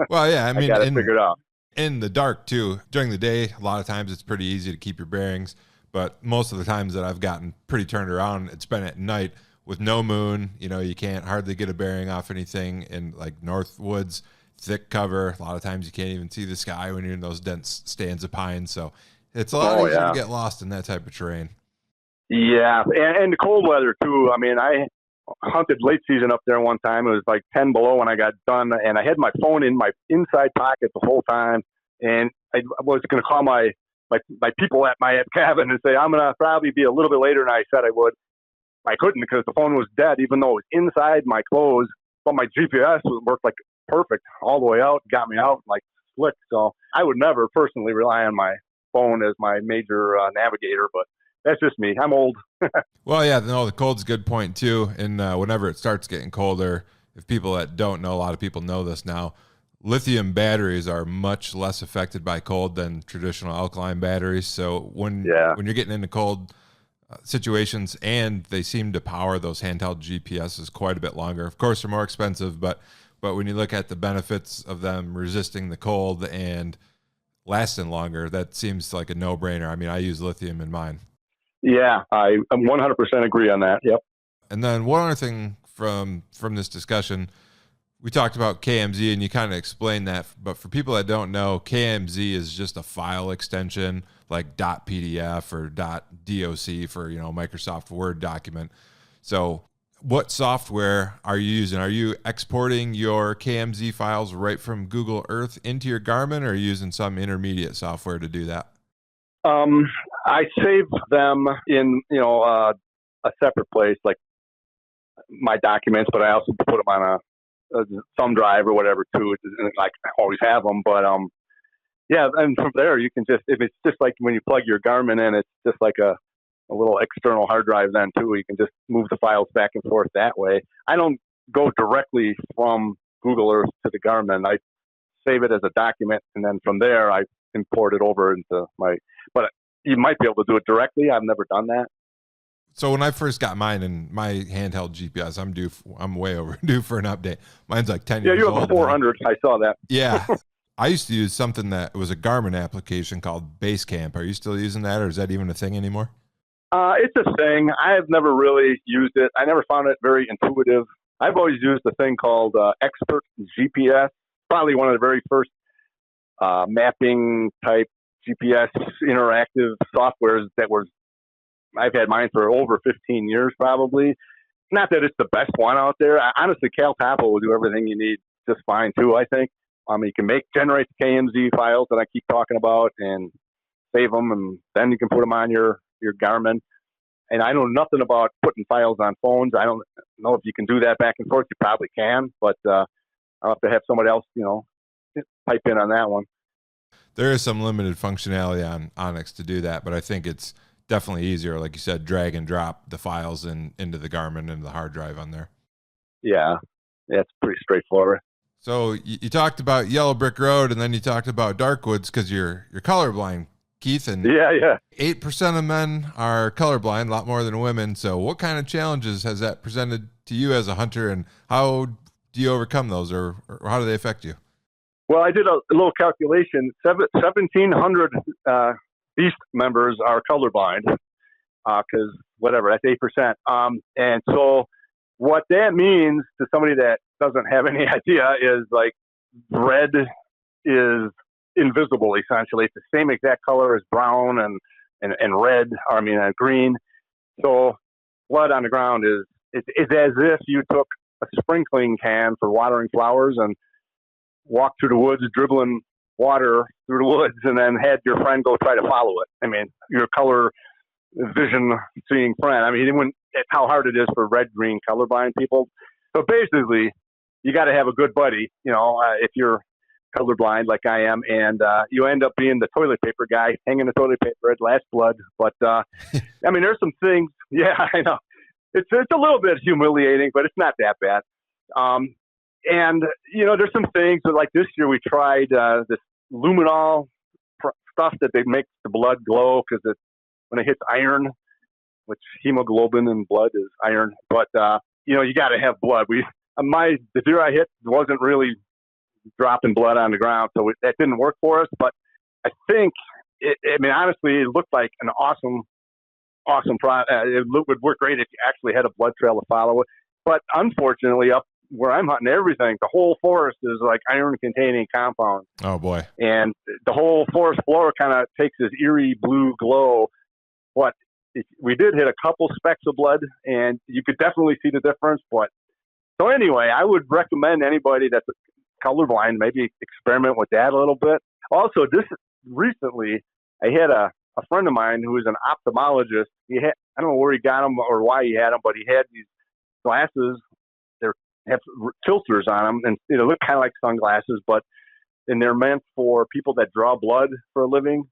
Well, yeah, I got it figured out. In the dark too. During the day, a lot of times it's pretty easy to keep your bearings, but most of the times that I've gotten pretty turned around, it's been at night with no moon. You can't hardly get a bearing off anything in like north woods, thick cover. A lot of times you can't even see the sky when you're in those dense stands of pines. So it's a lot easier to get lost in that type of terrain. Yeah, and the cold weather too. I hunted late season up there one time. It was like 10 below when I got done, and I had my phone in my inside pocket the whole time. And I was going to call my people at my cabin and say, I'm going to probably be a little bit later than I said I would. I couldn't because the phone was dead, even though it was inside my clothes. But my GPS worked like perfect all the way out, got me out like slick. So I would never personally rely on my phone as my major navigator, but that's just me. I'm old. Well, yeah, no, the cold's a good point too. And whenever it starts getting colder, if people that don't know, a lot of people know this now, lithium batteries are much less affected by cold than traditional alkaline batteries. So when you're getting into cold situations, and they seem to power those handheld GPSs quite a bit longer. Of course, they're more expensive, but when you look at the benefits of them resisting the cold and lasting longer, that seems like a no-brainer. I use lithium in mine. Yeah, I 100% agree on that. Yep. And then one other thing from this discussion, we talked about KMZ, and you kind of explained that. But for people that don't know, KMZ is just a file extension like .pdf or .doc for Microsoft Word document. So what software are you using? Are you exporting your KMZ files right from Google Earth into your Garmin, or are you using some intermediate software to do that? I save them in, a separate place, like my documents, but I also put them on a thumb drive or whatever too. I always have them, but, and from there you can if it's just like when you plug your Garmin in, it's just like a little external hard drive then too. You can just move the files back and forth that way. I don't go directly from Google Earth to the Garmin. I save it as a document, and then from there I import it over into but you might be able to do it directly. I've never done that. So when I first got mine and my handheld GPS, I'm way overdue for an update. Mine's like 10 years old. Yeah, you have a 400. Now. I saw that. Yeah. I used to use something that was a Garmin application called Basecamp. Are you still using that, or is that even a thing anymore? It's a thing. I have never really used it. I never found it very intuitive. I've always used a thing called Expert GPS, probably one of the very first mapping type GPS interactive softwares I've had mine for over 15 years probably. Not that it's the best one out there. Honestly, Cal Topo will do everything you need just fine too, I think. You can generate the KMZ files that I keep talking about and save them, and then you can put them on your Garmin. And I know nothing about putting files on phones. I don't know if you can do that back and forth. You probably can, but I'll have to have somebody else, pipe in on that one. There is some limited functionality on Onyx to do that, but I think it's definitely easier, like you said, drag and drop the files into the Garmin, into the hard drive on there. Yeah, it's pretty straightforward. So you talked about Yellow Brick Road, and then you talked about dark woods because you're colorblind, Keith. And 8% of men are colorblind, a lot more than women. So what kind of challenges has that presented to you as a hunter, and how do you overcome those, or how do they affect you? Well, I did a little calculation. 1,700 Beast members are colorblind because whatever, that's 8%. And so what that means to somebody that doesn't have any idea is like red is invisible essentially. It's the same exact color as brown and red, green. So blood on the ground it's as if you took a sprinkling can for watering flowers and walked through the woods dribbling water through the woods and then had your friend go try to follow it. Your color vision seeing friend. It's how hard it is for red, green colorblind people. So basically, you got to have a good buddy, if you're colorblind like I am, and you end up being the toilet paper guy, hanging the toilet paper at last blood. But I mean, there's some things. Yeah, I know it's a little bit humiliating, but it's not that bad. And there's some things that, like this year we tried this luminol stuff that they make the blood glow because when it hits iron, which hemoglobin in blood is iron, but you got to have blood. The deer I hit wasn't really dropping blood on the ground, so that didn't work for us. But I think, honestly, it looked like an awesome product. It would work great if you actually had a blood trail to follow it. But unfortunately, up where I'm hunting, everything, the whole forest is like iron-containing compounds. Oh boy! And the whole forest floor kind of takes this eerie blue glow. But we did hit a couple specks of blood, and you could definitely see the difference. But so anyway, I would recommend anybody that's colorblind maybe experiment with that a little bit. Also, recently I had a friend of mine who is an ophthalmologist. I don't know where he got them or why he had them, but he had these glasses. They have filters on them, and they look kind of like sunglasses, and they're meant for people that draw blood for a living.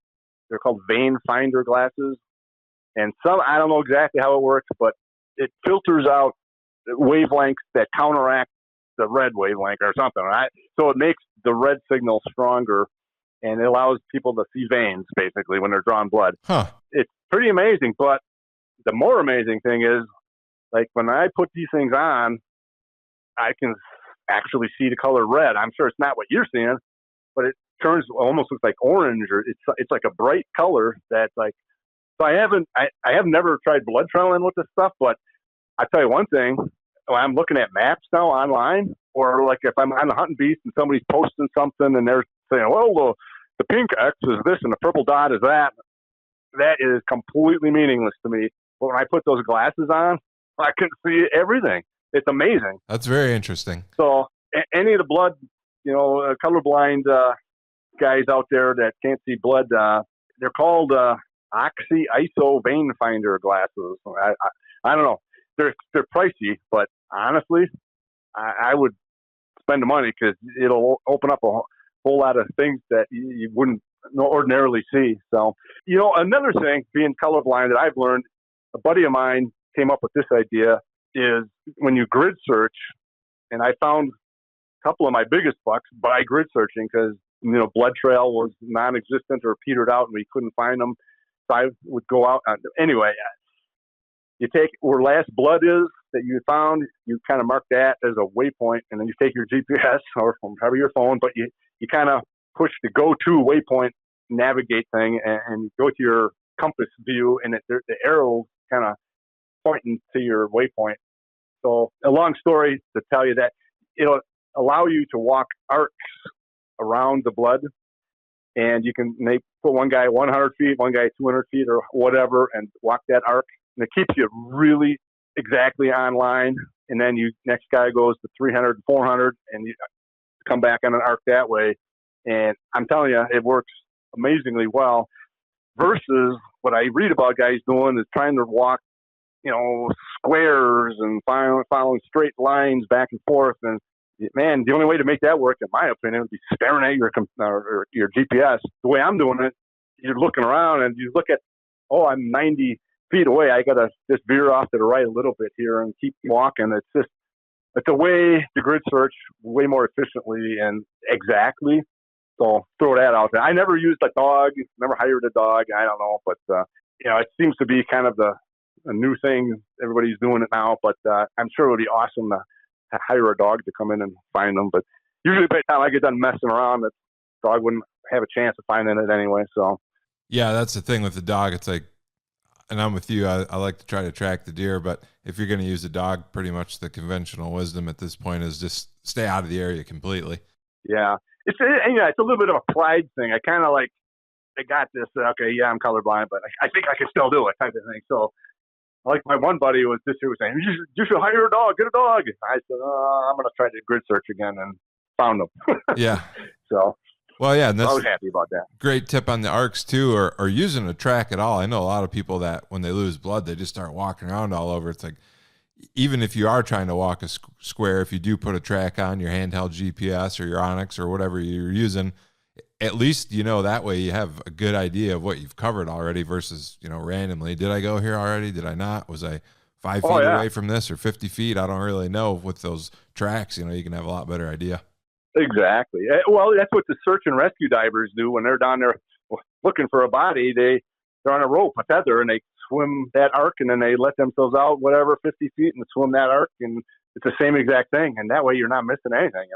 They're called vein finder glasses. And I don't know exactly how it works, but it filters out wavelengths that counteract the red wavelength or something, right? So it makes the red signal stronger, and it allows people to see veins, basically, when they're drawing blood. Huh. It's pretty amazing, but the more amazing thing is, like, when I put these things on, I can actually see the color red. I'm sure it's not what you're seeing, but it almost looks like orange, or it's like a bright color that's like. So I have never tried blood trailing with this stuff, but I tell you one thing: when I'm looking at maps now online, or like if I'm on the hunting beast and somebody's posting something and they're saying, "Well, the pink X is this and the purple dot is that," that is completely meaningless to me. But when I put those glasses on, I can see everything. It's amazing. That's very interesting. So any of the blood, colorblind guys out there that can't see blood, they're called iso vein finder glasses. I don't know. They're pricey, but honestly, I would spend the money because it'll open up a whole lot of things that you wouldn't ordinarily see. So, another thing, being colorblind, that I've learned, a buddy of mine came up with this idea, is when you grid search, and I found a couple of my biggest bucks by grid searching because, blood trail was non-existent or petered out and we couldn't find them. So I would go out. Anyway, you take where last blood is that you found, you kind of mark that as a waypoint, and then you take your GPS or from your phone, but you kind of push the go-to waypoint navigate thing and go to your compass view, and the arrow kind of pointing to your waypoint. So a long story to tell you that it'll allow you to walk arcs around the blood, and you can put one guy 100 feet, one guy 200 feet or whatever, and walk that arc. And it keeps you really exactly on line. And then next guy goes to 300 and 400, and you come back on an arc that way. And I'm telling you, it works amazingly well versus what I read about guys doing is trying to walk, squares and following straight lines back and forth. And man, the only way to make that work, in my opinion, would be staring at your GPS. The way I'm doing it, you're looking around and you look at, I'm 90 feet away. I got to just veer off to the right a little bit here and keep walking. It's a way to grid search way more efficiently and exactly. So throw that out there. I never used a dog, never hired a dog. I don't know, but it seems to be kind of a new thing. Everybody's doing it now, but I'm sure it would be awesome to hire a dog to come in and find them. But usually by the time I get done messing around, the dog wouldn't have a chance of finding it anyway. So yeah, that's the thing with the dog. It's like, and I'm with you. I like to try to track the deer, but if you're going to use a dog, pretty much the conventional wisdom at this point is just stay out of the area completely. Yeah. It's a little bit of a pride thing. I kind of like, I got this. Okay, yeah, I'm colorblind, but I think I can still do it, type of thing. So, like my one buddy was saying, you should hire a dog, get a dog. I said, I'm going to try to grid search again, and found them. Yeah. So, well, yeah, and I was happy about that. Great tip on the arcs too, or using a track at all. I know a lot of people that when they lose blood, they just start walking around all over. It's like, even if you are trying to walk a square, if you do put a track on your handheld GPS or your Onyx or whatever you're using, at least, that way you have a good idea of what you've covered already versus, randomly. Did I go here already? Did I not? Was I 5 feet away from this or 50 feet? I don't really know. With those tracks, you can have a lot better idea. Exactly. Well, that's what the search and rescue divers do when they're down there looking for a body. They're on a rope, a tether, and they swim that arc, and then they let themselves out, 50 feet, and swim that arc, and it's the same exact thing. And that way you're not missing anything,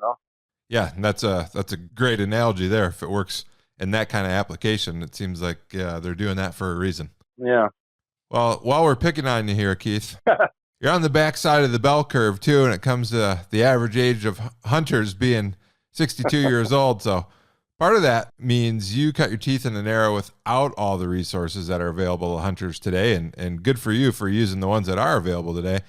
Yeah, and that's a great analogy there. If it works in that kind of application, it seems like they're doing that for a reason. Yeah. Well, while we're picking on you here, Keith, you're on the backside of the bell curve too, and it comes to the average age of hunters being 62 years old. So part of that means you cut your teeth in an era without all the resources that are available to hunters today, and good for you for using the ones that are available today.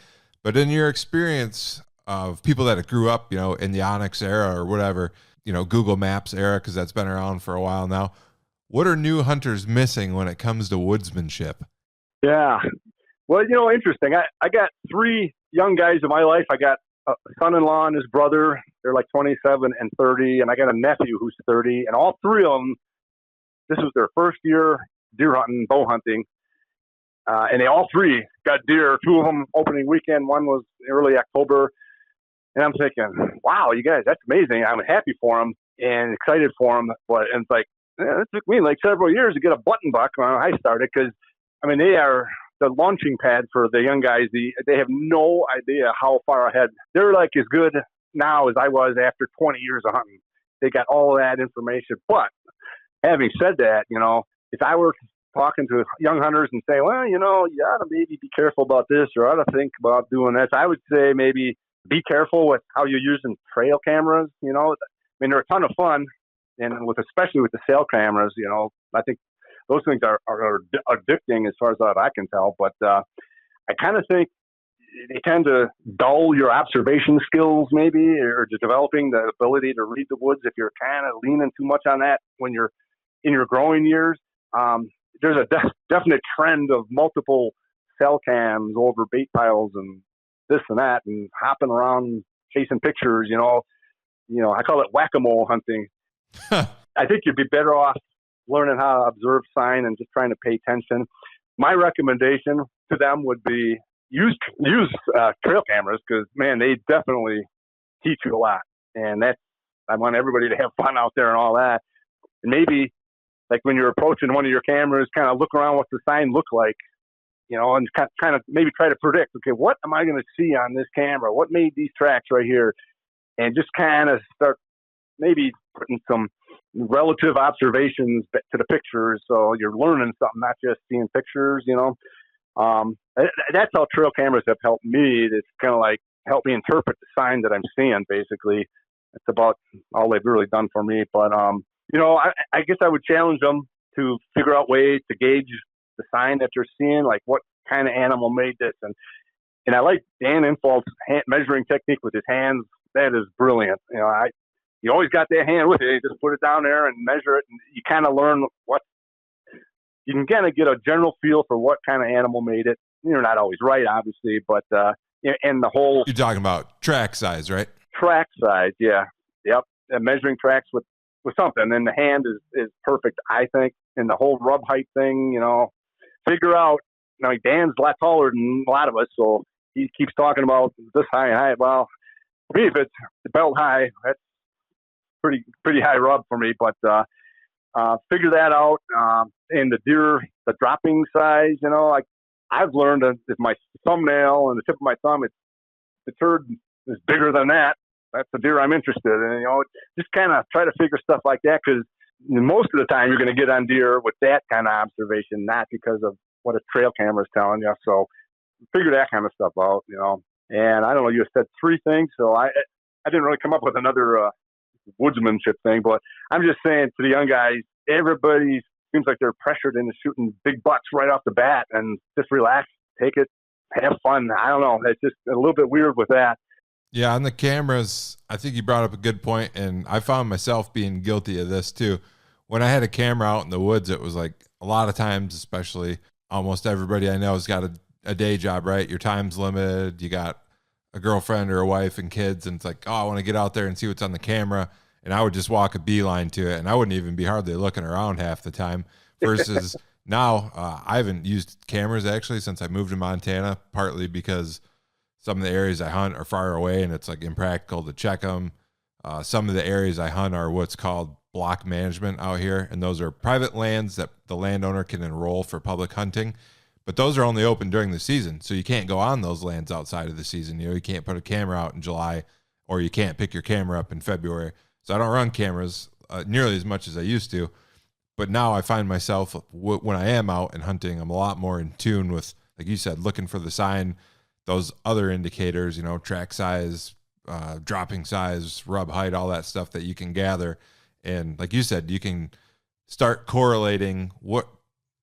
But in your experience of people that grew up, in the Onyx era or whatever, Google Maps era, because that's been around for a while now, what are new hunters missing when it comes to woodsmanship? Yeah. Well, interesting. I got 3 young guys in my life. I got a son-in-law and his brother. They're like 27 and 30. And I got a nephew who's 30. And all 3 of them, this was their first year deer hunting, bow hunting. And they all 3 got deer. 2 of them opening weekend. One was early October. And I'm thinking, wow, you guys, that's amazing. I'm happy for them and excited for them. But it's like, it took me like several years to get a button buck when I started, because they are the launching pad for the young guys. They have no idea how far ahead. They're like as good now as I was after 20 years of hunting. They got all that information. But having said that, if I were talking to young hunters and say, well, you ought to maybe be careful about this, or ought to think about doing this, I would say maybe be careful with how you're using trail cameras. They're a ton of fun, and especially with the cell cameras, I think those things are addicting as far as I can tell. But I kind of think they tend to dull your observation skills, maybe, or developing the ability to read the woods if you're kind of leaning too much on that when you're in your growing years. There's a definite trend of multiple cell cams over bait piles and this and that, and hopping around chasing pictures. I call it whack-a-mole hunting. I think you'd be better off learning how to observe sign and just trying to pay attention. My recommendation to them would be use trail cameras, because, man, they definitely teach you a lot. And I want everybody to have fun out there and all that. And maybe, like, when you're approaching one of your cameras, kind of look around what the sign look like, and kind of maybe try to predict, okay, what am I going to see on this camera? What made these tracks right here? And just kind of start maybe putting some relative observations to the pictures, so you're learning something, not just seeing pictures. That's how trail cameras have helped me. It's kind of like help me interpret the sign that I'm seeing. Basically, that's about all they've really done for me. But I guess I would challenge them to figure out ways to gauge the sign that you're seeing, like what kind of animal made this. And I like Dan Infalt's measuring technique with his hands. That is brilliant. You always got that hand with you. You just put it down there and measure it, and you kind of learn you can kind of get a general feel for what kind of animal made it. You're not always right, obviously, but and the whole. You're talking about track size, right? Track size, yeah, yep. And measuring tracks with something, and the hand is perfect, I think. And the whole rub height thing, figure out. Dan's a lot taller than a lot of us, so he keeps talking about this high and high. Well, for me, if it's belt high, that's pretty high rub for me. But figure that out. And the deer, the dropping size, I've learned that if my thumbnail and the tip of my thumb, the turd is bigger than that, that's the deer I'm interested in. Just kind of try to figure stuff like that, because most of the time you're going to get on deer with that kind of observation, not because of what a trail camera is telling you. So figure that kind of stuff out, And I don't know, you said 3 things, so I didn't really come up with another woodsmanship thing, but I'm just saying to the young guys, everybody seems like they're pressured into shooting big bucks right off the bat, and just relax, take it, have fun. I don't know. It's just a little bit weird with that. Yeah, on the cameras, I think you brought up a good point, and I found myself being guilty of this too. When I had a camera out in the woods, it was like a lot of times, especially almost everybody I know has got a a day job, right? Your time's limited. You got a girlfriend or a wife and kids, and it's like, oh, I want to get out there and see what's on the camera. And I would just walk a beeline to it, and I wouldn't even be hardly looking around half the time. Versus now, I haven't used cameras actually since I moved to Montana, partly because some of the areas I hunt are far away and it's like impractical to check them. Some of the areas I hunt are what's called block management out here, and those are private lands that the landowner can enroll for public hunting. But those are only open during the season, so you can't go on those lands outside of the season. You know, you can't put a camera out in July, or you can't pick your camera up in February. So I don't run cameras nearly as much as I used to. But now I find myself, when I am out and hunting, I'm a lot more in tune with, like you said, looking for the sign, those other indicators, you know, track size, dropping size, rub height, all that stuff that you can gather. And like you said, you can start correlating what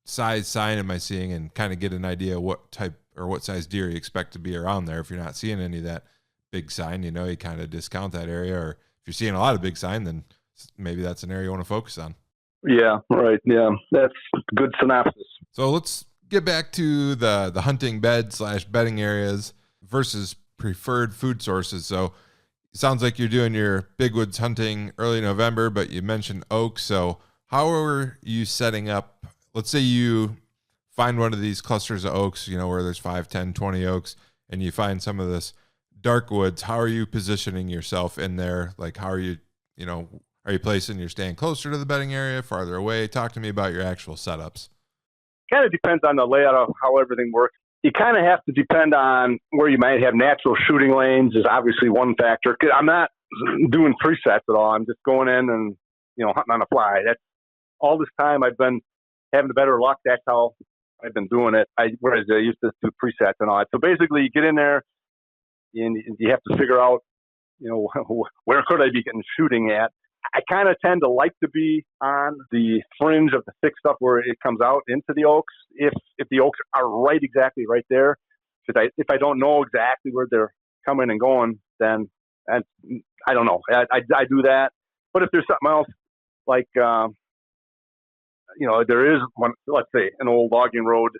size sign am I seeing and kind of get an idea what type or what size deer you expect to be around there. If you're not seeing any of that big sign, you know, you kind of discount that area. Or if you're seeing a lot of big sign, then maybe that's an area you want to focus on. Yeah, right. Yeah, that's good synopsis. So let's get back to the hunting bed / bedding areas versus preferred food sources. So it sounds like you're doing your big woods hunting early November, but you mentioned oaks. So how are you setting up? Let's say you find one of these clusters of oaks, you know, where there's 5, 10, 20 oaks, and you find some of this dark woods. How are you positioning yourself in there? Like, how are you, you know, are you placing your stand closer to the bedding area, farther away? Talk to me about your actual setups. Kind of depends on the layout of how everything works. You kind of have to depend on where you might have natural shooting lanes is obviously one factor. 'Cause I'm not doing presets at all. I'm just going in and, you know, hunting on the fly. That's all this time I've been having the better luck. That's how I've been doing it. Whereas I used to do presets and all that. So basically you get in there and you have to figure out, you know, where could I be getting shooting at? I kind of tend to like to be on the fringe of the thick stuff where it comes out into the oaks. If the oaks are exactly right there, because if I don't know exactly where they're coming and going, then I don't know. I do that. But if there's something else, like you know, there is one, let's say an old logging road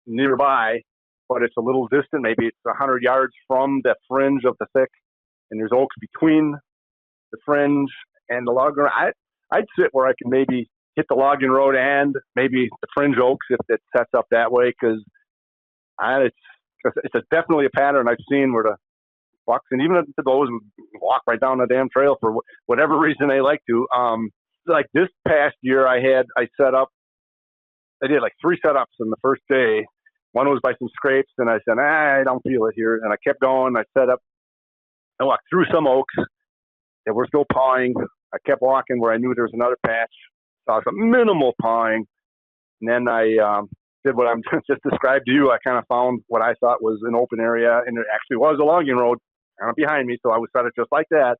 nearby, but it's a little distant. Maybe it's 100 yards from the fringe of the thick, and there's oaks between the fringe and the logging road. I'd sit where I can maybe hit the logging road and maybe the fringe oaks if it sets up that way, because it's definitely a pattern I've seen where the bucks and even the does walk right down the damn trail for whatever reason they like to. Like this past year, I did like 3 setups in the first day. One was by some scrapes, and I said, I don't feel it here, and I kept going. I set up. I walked through some oaks that were still pawing. I kept walking where I knew there was another patch. Saw some minimal pawing. And then I did what I'm just described to you. I kind of found what I thought was an open area, and it actually was a logging road kind of behind me, so I would set it just like that.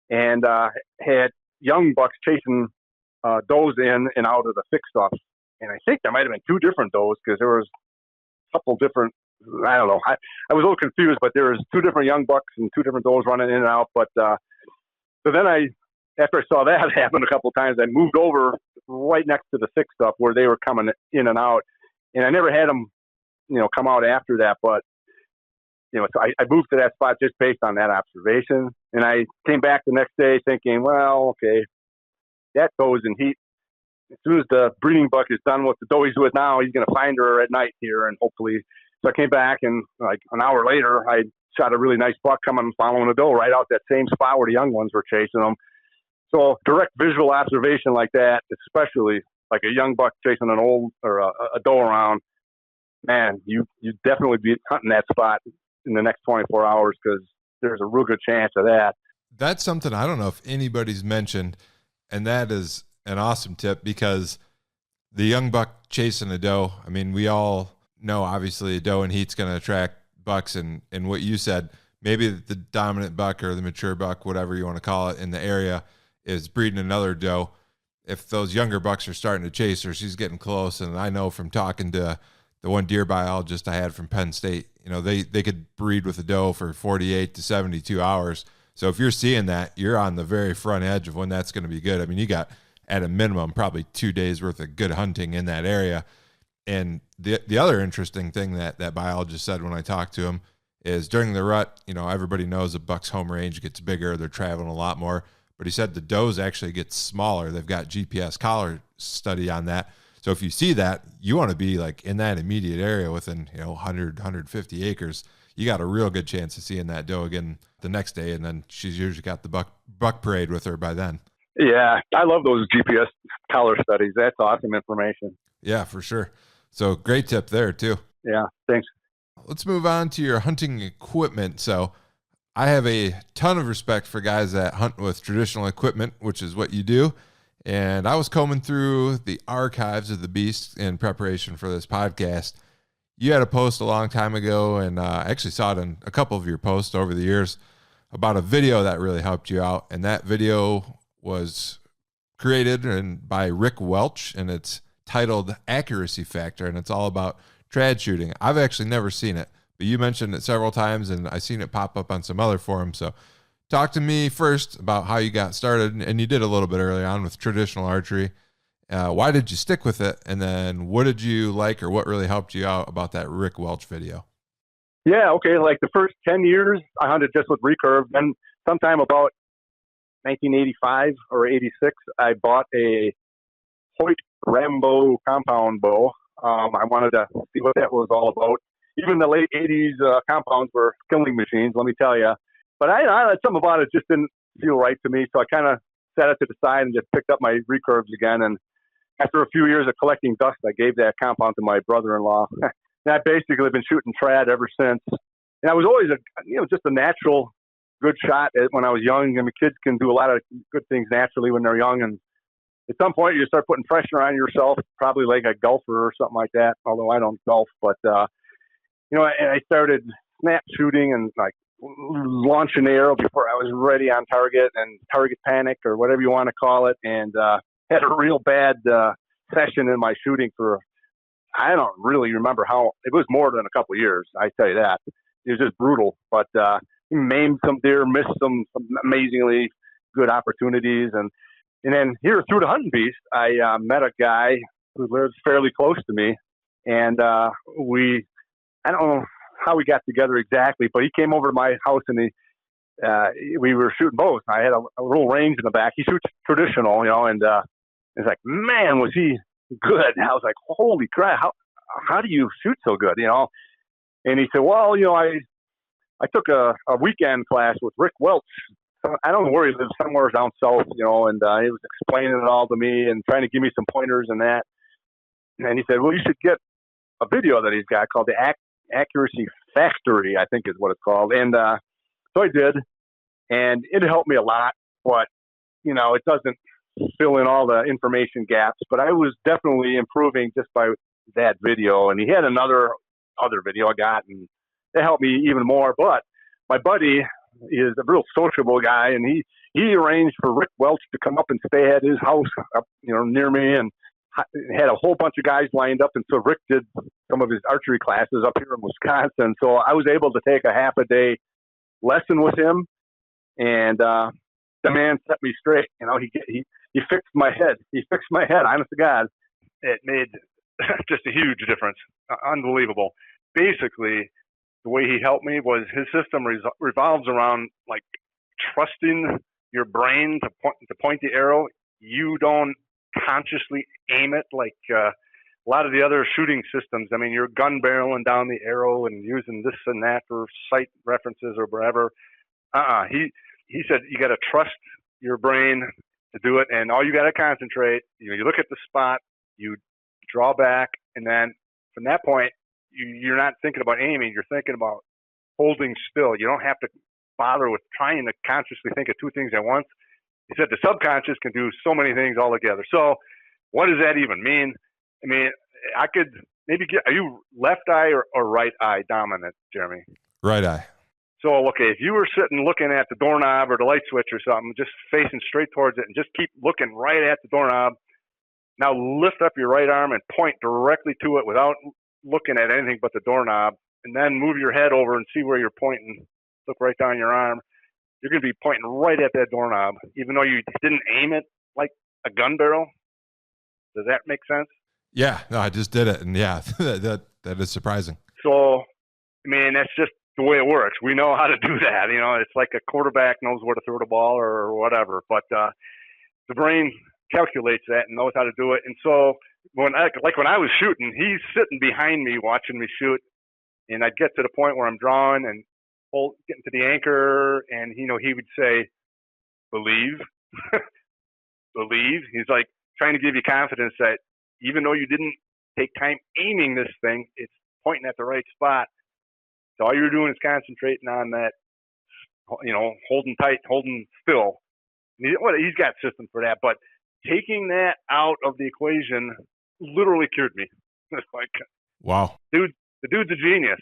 And had young bucks chasing does in and out of the thick stuff. And I think there might have been 2 different does, because there was a couple different, I don't know. I was a little confused, but there was 2 different young bucks and 2 different does running in and out. But so then after I saw that happen a couple of times, I moved over right next to the thick stuff where they were coming in and out. And I never had them, you know, come out after that. But, you know, so I moved to that spot just based on that observation. And I came back the next day thinking, well, okay, that doe's in heat. As soon as the breeding buck is done with the doe he's with now, he's going to find her at night here, and hopefully. So I came back, and like an hour later, I shot a really nice buck coming and following a doe right out that same spot where the young ones were chasing them. So direct visual observation like that, especially like a young buck chasing an old or a doe around, man, you definitely be hunting that spot in the next 24 hours, because there's a real good chance of that. That's something I don't know if anybody's mentioned, and that is an awesome tip, because the young buck chasing a doe, I mean, we all know obviously a doe in heat's going to attract bucks, and what you said, maybe the dominant buck or the mature buck, whatever you want to call it, in the area is breeding another doe. If those younger bucks are starting to chase her, she's getting close. And I know from talking to the one deer biologist I had from Penn State, you know, they could breed with a doe for 48 to 72 hours. So if you're seeing that, you're on the very front edge of when that's going to be good. I mean, you got at a minimum probably 2 days worth of good hunting in that area. And the other interesting thing that biologist said when I talked to him is during the rut, everybody knows a buck's home range gets bigger. They're traveling a lot more. But he said the does actually get smaller. They've got GPS collar study on that. So if you see that, you want to be like in that immediate area within 100, 150 acres. You got a real good chance of seeing that doe again the next day, and then she's usually got the buck parade with her by then. Yeah, I love those GPS collar studies. That's awesome information. Yeah, for sure. So great tip there too. Yeah, thanks. Let's move on to your hunting equipment. So I have a ton of respect for guys that hunt with traditional equipment, which is what you do. And I was combing through the archives of the beast in preparation for this podcast. You had a post a long time ago, and I actually saw it in a couple of your posts over the years about a video that really helped you out. And that video was created by Rick Welch, and it's titled Accuracy Factor, and it's all about trad shooting. I've actually never seen it, but you mentioned it several times, and I've seen it pop up on some other forums. So talk to me first about how you got started, and you did a little bit early on with traditional archery. Why did you stick with it? And then what did you like, or what really helped you out about that Rick Welch video? Yeah, okay. Like the first 10 years, I hunted just with recurve. Then sometime about 1985 or 86, I bought a Hoyt Rambo compound bow. I wanted to see what that was all about. Even the late 80s compounds were killing machines, let me tell you. But I something about it just didn't feel right to me, so I kind of set it to the side and just picked up my recurves again. And after a few years of collecting dust, I gave that compound to my brother-in-law. And I basically been shooting trad ever since. And I was always just a natural good shot when I was young. I mean, kids can do a lot of good things naturally when they're young, and at some point you start putting pressure on yourself, probably like a golfer or something like that. Although I don't golf, but and I started snap shooting and like launching the arrow before I was ready on target, and target panic or whatever you want to call it, and had a real bad session in my shooting for, I don't really remember how, it was more than a couple of years, I tell you that. It was just brutal, but maimed some deer, missed some amazingly good opportunities, and then here through the hunting beast, I met a guy who lives fairly close to me, and I don't know how we got together exactly, but he came over to my house and we were shooting bows. I had a little range in the back. He shoots traditional, and it's like, man, was he good. And I was like, holy crap, how do you shoot so good, And he said, well, I took a weekend class with Rick Welch. I don't know where he lives, somewhere down south, and he was explaining it all to me and trying to give me some pointers and that. And he said, well, you should get a video that he's got called the Accuracy Factory, I think is what it's called. And so I did, and it helped me a lot, but, it doesn't fill in all the information gaps, but I was definitely improving just by that video. And he had other video I got, and it helped me even more. But my buddy is a real sociable guy, and he arranged for Rick Welch to come up and stay at his house up, near me, and had a whole bunch of guys lined up. And so Rick did some of his archery classes up here in Wisconsin. So I was able to take a half a day lesson with him, and the man set me straight. He fixed my head. He fixed my head, honest to God. It made just a huge difference. Unbelievable. Basically, the way he helped me was his system revolves around like trusting your brain to point the arrow. You don't consciously aim it like a lot of the other shooting systems. I mean, you're gun barreling down the arrow and using this and that for sight references or whatever. He said you got to trust your brain to do it, and all you got to concentrate. You look at the spot, you draw back, and then from that point, you're not thinking about aiming. You're thinking about holding still. You don't have to bother with trying to consciously think of two things at once. He said the subconscious can do so many things all together. So what does that even mean? I mean, I could maybe are you left eye or right eye dominant, Jeremy? Right eye. So, okay, if you were sitting looking at the doorknob or the light switch or something, just facing straight towards it and just keep looking right at the doorknob, now lift up your right arm and point directly to it without looking at anything but the doorknob, and then move your head over and see where you're pointing. Look right down your arm. You're going to be pointing right at that doorknob, even though you didn't aim it like a gun barrel. Does that make sense? Yeah, no, I just did it, and yeah, that is surprising. So, I mean, that's just the way it works. We know how to do that. You know, it's like a quarterback knows where to throw the ball or whatever, but the brain calculates that and knows how to do it. And so when I was shooting, he's sitting behind me watching me shoot, and I'd get to the point where I'm drawing and getting to the anchor, and he would say, "Believe, believe." He's like trying to give you confidence that even though you didn't take time aiming this thing, it's pointing at the right spot. So all you're doing is concentrating on that, holding tight, holding still. He's got system for that, but taking that out of the equation literally cured me. It's like, wow, dude, the dude's a genius,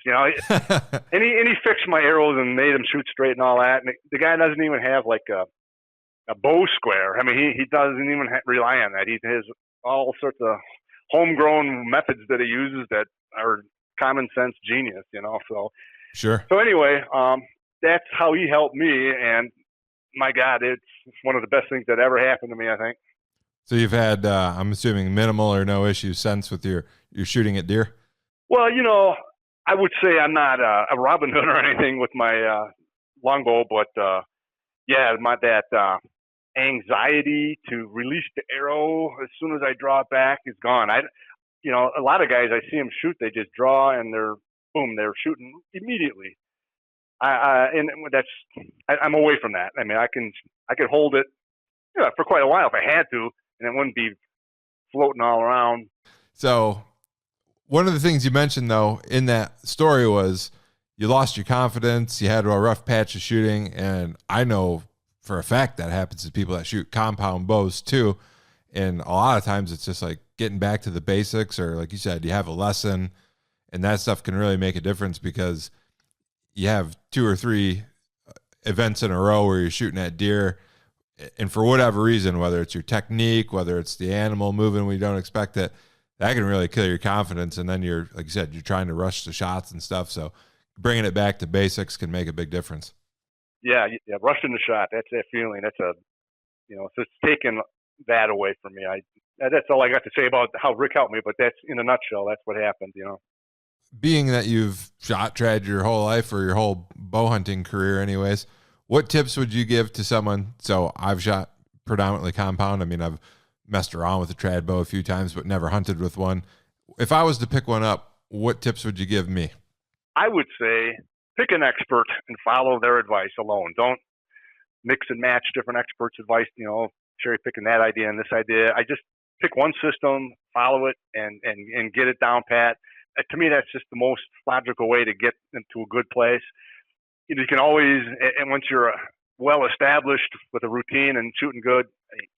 and he fixed my arrows and made them shoot straight and all that. And the guy doesn't even have like a bow square. I mean, he doesn't even rely on that. He has all sorts of homegrown methods that he uses that are common sense genius, So sure. So anyway, that's how he helped me, and my God, it's one of the best things that ever happened to me, I think. So you've had, I'm assuming, minimal or no issues since with your shooting at deer? Well, I would say I'm not a Robin Hood or anything with my longbow, but that anxiety to release the arrow as soon as I draw it back is gone. A lot of guys, I see them shoot, they just draw and they're shooting immediately. I'm away from that. I mean, I could hold it for quite a while if I had to, and it wouldn't be floating all around. So one of the things you mentioned, though, in that story was you lost your confidence, you had a rough patch of shooting, and I know for a fact that happens to people that shoot compound bows too. And a lot of times it's just like getting back to the basics, or like you said, you have a lesson, and that stuff can really make a difference because you have 2 or 3 events in a row where you're shooting at deer, and for whatever reason, whether it's your technique, whether it's the animal moving when you don't expect it, that can really kill your confidence. And then you're, like you said, you're trying to rush the shots and stuff. So bringing it back to basics can make a big difference. Yeah, rushing the shot. That's that feeling. That's it's taken that away from me. That's all I got to say about how Rick helped me. But that's in a nutshell. That's what happened. Being that you've shot trad your whole life or your whole bow hunting career, anyways, what tips would you give to someone? So I've shot predominantly compound. I mean, I've messed around with a trad bow a few times, but never hunted with one. If I was to pick one up, what tips would you give me? I would say pick an expert and follow their advice alone. Don't mix and match different experts' advice, cherry picking that idea and this idea. I just pick one system, follow it, and get it down pat. To me, that's just the most logical way to get into a good place. You can always, and once you're well established with a routine and shooting good,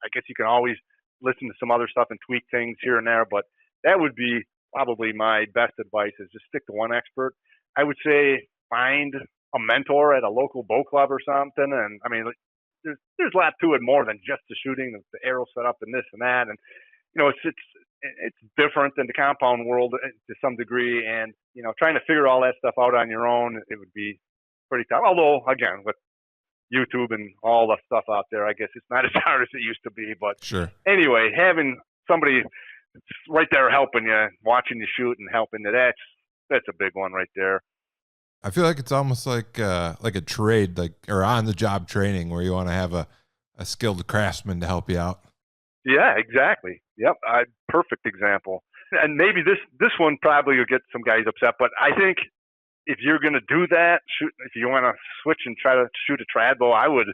I guess you can always listen to some other stuff and tweak things here and there. But that would be probably my best advice, is just stick to one expert. I would say find a mentor at a local bow club or something. And I mean, there's a lot to it more than just the shooting, the arrow setup and this and that. And it's different than the compound world to some degree. And trying to figure all that stuff out on your own, it would be pretty tough. Although again, with YouTube and all the stuff out there, I guess it's not as hard as it used to be. But sure. Anyway, having somebody right there helping you, watching you shoot and helping you, that's a big one right there. I feel like it's almost like a trade, or on the job training, where you want to have a skilled craftsman to help you out. Yeah, exactly. Yep, perfect example. And maybe this one probably will get some guys upset, but I think if you're going to do that, if you want to switch and try to shoot a trad bow, I would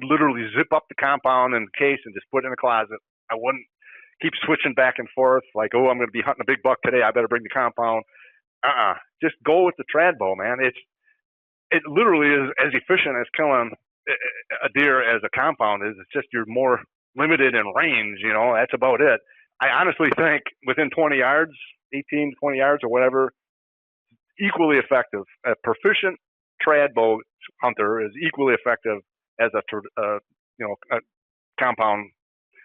literally zip up the compound and case and just put it in the closet. I wouldn't keep switching back and forth like, oh, I'm going to be hunting a big buck today, I better bring the compound. Just go with the trad bow, man. It literally is as efficient as killing a deer as a compound is. It's just you're more limited in range, that's about it. I honestly think within 20 yards, 18, 20 yards or whatever, equally effective. A proficient trad bow hunter is equally effective as a compound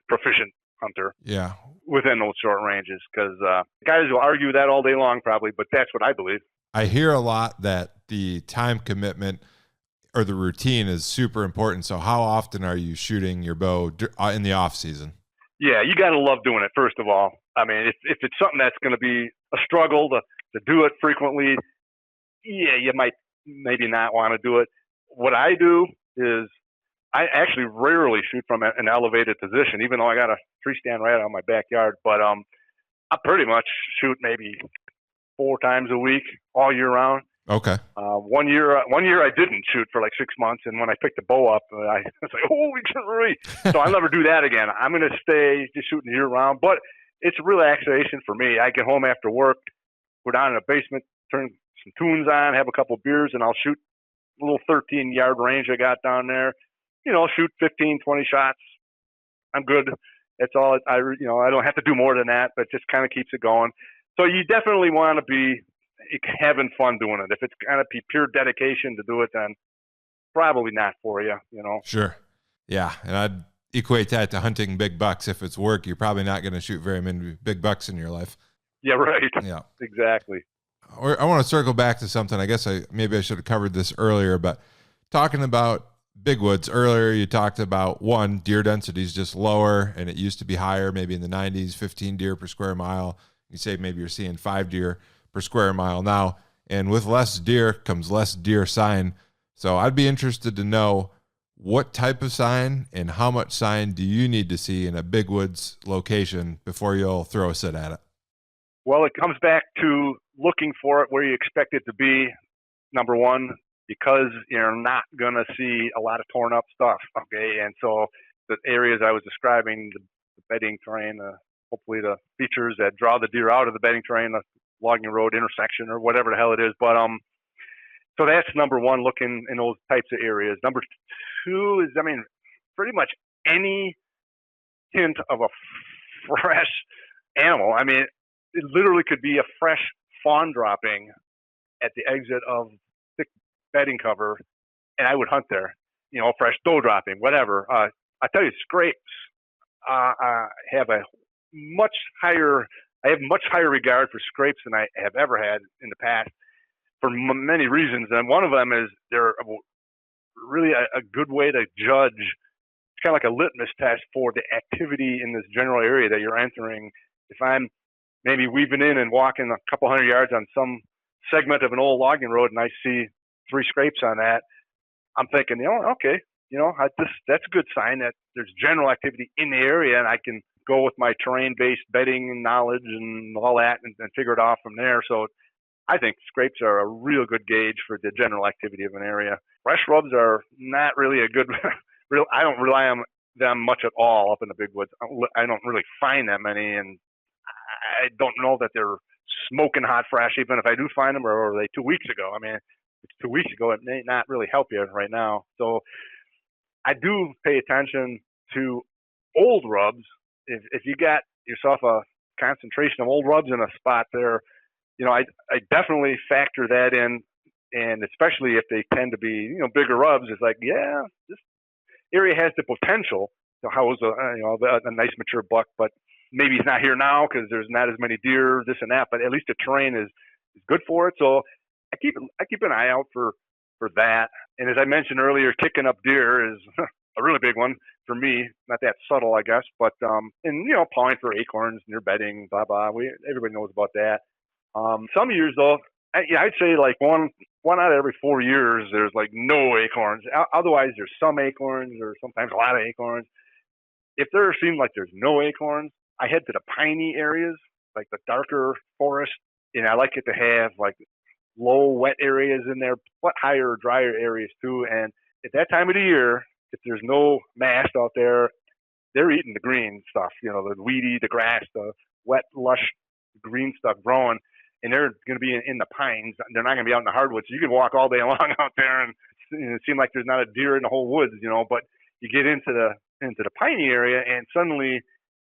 proficient hunter. Yeah. Within those short ranges, because guys will argue that all day long probably, but that's what I believe. I hear a lot that the time commitment or the routine is super important. So how often are you shooting your bow in the off season? Yeah, you got to love doing it, first of all. I mean, if it's something that's going to be a struggle to do it frequently, yeah, you might maybe not want to do it. What I do is I actually rarely shoot from an elevated position, even though I got a tree stand right out of my backyard. But I pretty much shoot maybe 4 times a week all year round. Okay. One year I didn't shoot for like 6 months, and when I picked the bow up, I was like, holy crap! So I'll never do that again. I'm going to stay just shooting year round, but it's a relaxation for me. I get home after work, go down in the basement, turn some tunes on, have a couple beers, and I'll shoot a little 13-yard range I got down there. Shoot 15, 20 shots. I'm good. That's all. I don't have to do more than that, but it just kind of keeps it going. So you definitely want to be having fun doing it. If it's kind of pure dedication to do it, then probably not for you, Sure. Yeah. And I'd equate that to hunting big bucks. If it's work, you're probably not going to shoot very many big bucks in your life. Yeah, right. Yeah. Exactly. I want to circle back to something. I guess maybe I should have covered this earlier, but talking about big woods earlier, you talked about deer density is just lower, and it used to be higher, maybe in the 90s, 15 deer per square mile. You say maybe you're seeing 5 deer per square mile now, and with less deer comes less deer sign. So I'd be interested to know what type of sign and how much sign do you need to see in a big woods location before you'll throw a sit at it? Well, it comes back to looking for it where you expect it to be, number one, because you're not going to see a lot of torn up stuff, okay? And so the areas I was describing, the bedding terrain, hopefully the features that draw the deer out of the bedding terrain, the logging road intersection or whatever the hell it is. But so that's number one, looking in those types of areas. Number two is, pretty much any hint of a fresh animal. It literally could be a fresh fawn dropping at the exit of thick bedding cover, and I would hunt there. Fresh doe dropping, whatever. I tell you, scrapes have much higher regard for scrapes than I have ever had in the past for many reasons. And one of them is they're really a good way to judge. It's kind of like a litmus test for the activity in this general area that you're entering. If I'm maybe weaving in and walking a couple hundred yards on some segment of an old logging road and I see 3 scrapes on that, I'm thinking, okay, that's a good sign that there's general activity in the area, and I can go with my terrain-based bedding knowledge and all that and figure it out from there. So I think scrapes are a real good gauge for the general activity of an area. Fresh rubs are not really a good I don't rely on them much at all up in the big woods. I don't really find that many, and I don't know that they're smoking hot fresh, even if I do find them, or are they 2 weeks ago? If it's 2 weeks ago, it may not really help you right now. So I do pay attention to old rubs. If you got yourself a concentration of old rubs in a spot there, I definitely factor that in, and especially if they tend to be, bigger rubs, it's like, yeah, this area has the potential to house a nice mature buck, but maybe he's not here now because there's not as many deer, this and that, but at least the terrain is good for it. So I keep an eye out for that. And as I mentioned earlier, kicking up deer is a really big one for me. Not that subtle, I guess, but pawing for acorns near bedding, blah blah. Everybody knows about that. Some years though, I'd say like one out of every 4 years, there's like no acorns. Otherwise, there's some acorns or sometimes a lot of acorns. If there seems like there's no acorns, I head to the piney areas, like the darker forest, and I like it to have like low wet areas in there, but higher, drier areas too. And at that time of the year, if there's no mast out there, they're eating the green stuff, the weedy, the grass, the wet, lush green stuff growing, and they're going to be in the pines. They're not going to be out in the hardwoods. So you can walk all day long out there and it seem like there's not a deer in the whole woods, but you get into the piney area and suddenly